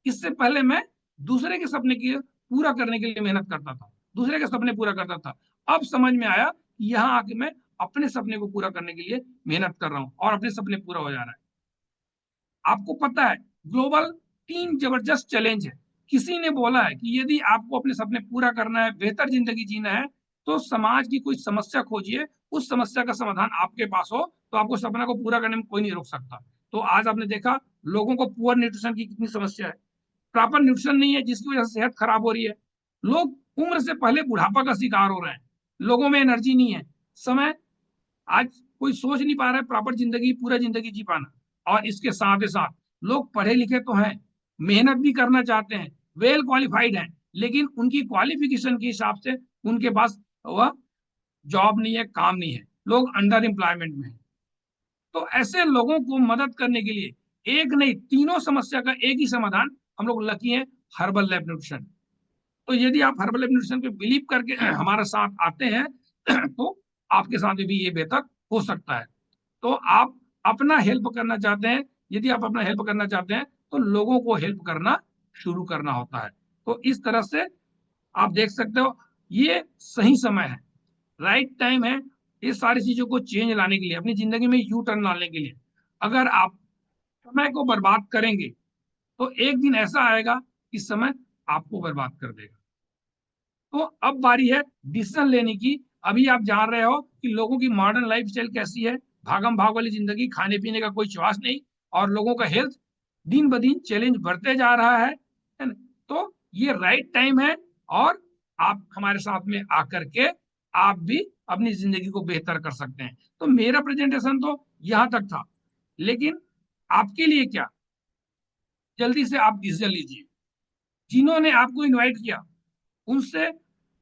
इससे पहले मैं दूसरे के सपने की पूरा करने के लिए मेहनत करता था, दूसरे के सपने पूरा करता था। अब समझ में आया कि यहाँ आके मैं अपने सपने को पूरा करने के लिए मेहनत कर रहा हूँ और अपने सपने पूरा हो जा रहा है। आपको पता है ग्लोबल 3 जबरदस्त चैलेंज है। किसी ने बोला है कि यदि आपको अपने सपने पूरा करना है, बेहतर जिंदगी जीना है, तो समाज की कोई समस्या खोजिए, उस समस्या का समाधान आपके पास हो तो आपको सपना को पूरा करने में कोई नहीं रोक सकता। तो आज आपने देखा लोगों को पुअर न्यूट्रिशन की कितनी समस्या है, प्रॉपर न्यूट्रिशन नहीं है, जिसकी वजह से सेहत खराब हो रही है। लोग उम्र से पहले बुढ़ापा का शिकार हो रहे हैं, लोगों में एनर्जी नहीं है, समय आज कोई सोच नहीं पा रहा है प्रॉपर जिंदगी, पूरा जिंदगी जी पाना। और इसके साथ ही साथ लोग पढ़े लिखे तो हैं, मेहनत भी करना चाहते हैं, वेल क्वालिफाइड हैं, लेकिन उनकी क्वालिफिकेशन के हिसाब से उनके पास वह जॉब नहीं है, काम नहीं है, लोग अंडर एम्प्लॉयमेंट में है। तो ऐसे लोगों को मदद करने के लिए एक नहीं तीनों समस्या का एक ही समाधान हम लोग लकी है, हर्बल लैब न्यूट्रिशन। तो यदि आप हर्बल लैब न्यूट्रिशन पे बिलीव करके हमारे साथ आते हैं तो आपके साथ भी ये बेहतर हो सकता है। तो आप अपना हेल्प करना चाहते हैं, यदि आप अपना हेल्प करना चाहते हैं तो लोगों को हेल्प करना शुरू करना होता है। तो इस तरह से आप देख सकते हो ये सही समय है, राइट टाइम है ये सारी चीजों को चेंज लाने के लिए, अपनी जिंदगी में यू टर्न लाने के लिए। अगर आप समय को बर्बाद करेंगे तो एक दिन ऐसा आएगा कि समय आपको बर्बाद कर देगा। तो अब बारी है डिसीजन लेने की। अभी आप जान रहे हो कि लोगों की मॉडर्न लाइफस्टाइल कैसी है, भागम भाग वाली जिंदगी, खाने पीने का कोई च्वास नहीं, और लोगों का हेल्थ दिन ब दिन चैलेंज बढ़ते जा रहा है ना? तो ये राइट टाइम है, और आप हमारे साथ में आकर के आप भी अपनी जिंदगी को बेहतर कर सकते हैं। तो मेरा प्रेजेंटेशन तो यहाँ तक था, लेकिन आपके लिए क्या, जल्दी से आप डिसीजन लीजिए। जिन्होंने आपको इनवाइट किया उनसे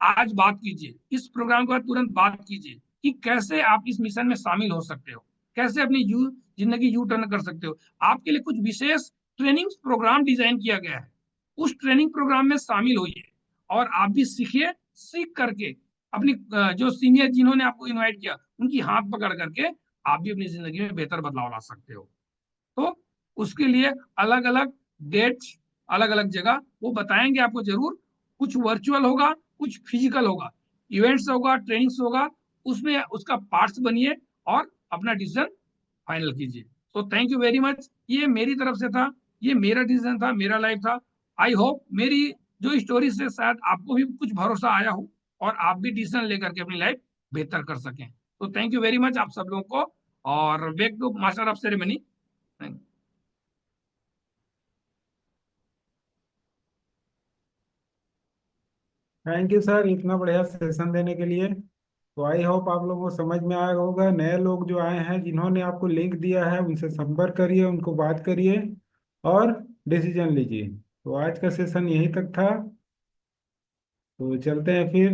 आज बात कीजिए, इस प्रोग्राम के बाद तुरंत बात कीजिए कि कैसे आप इस मिशन में शामिल हो सकते हो, कैसे अपनी जिंदगी यू टर्न कर सकते हो। आपके लिए कुछ विशेष ट्रेनिंग प्रोग्राम डिजाइन किया गया है, उस ट्रेनिंग प्रोग्राम में शामिल होइए और आप भी सीखिए। सीख करके अपनी जो सीनियर जिन्होंने आपको इनवाइट किया उनकी हाथ पकड़ करके आप भी अपनी जिंदगी में बेहतर बदलाव ला सकते हो। तो उसके लिए अलग अलग डेट्स, अलग अलग जगह वो बताएंगे आपको जरूर। कुछ वर्चुअल होगा, कुछ फिजिकल होगा, इवेंट्स होगा, ट्रेनिंग्स होगा, उसमें उसका पार्ट्स बनिए और अपना डिसीजन फाइनल कीजिए। तो थैंक यू वेरी मच। ये मेरी तरफ से था, ये मेरा डिसीजन था, मेरा लाइफ था। आई होप मेरी जो स्टोरी से शायद आपको भी कुछ भरोसा आया हो और आप भी डिसीजन लेकर के अपनी लाइफ बेहतर कर सकें। तो थैंक यू वेरी मच आप सब लोगों को, और back to master of ceremony. Thank you sir इतना बढ़िया सेशन देने के लिए। तो आई होप आप लोगों को समझ में आया होगा। नए लोग जो आए हैं जिन्होंने आपको लिंक दिया है उनसे संपर्क करिए, उनको बात करिए और डिसीजन लीजिए। तो आज का सेशन यहीं तक था, तो चलते हैं फिर।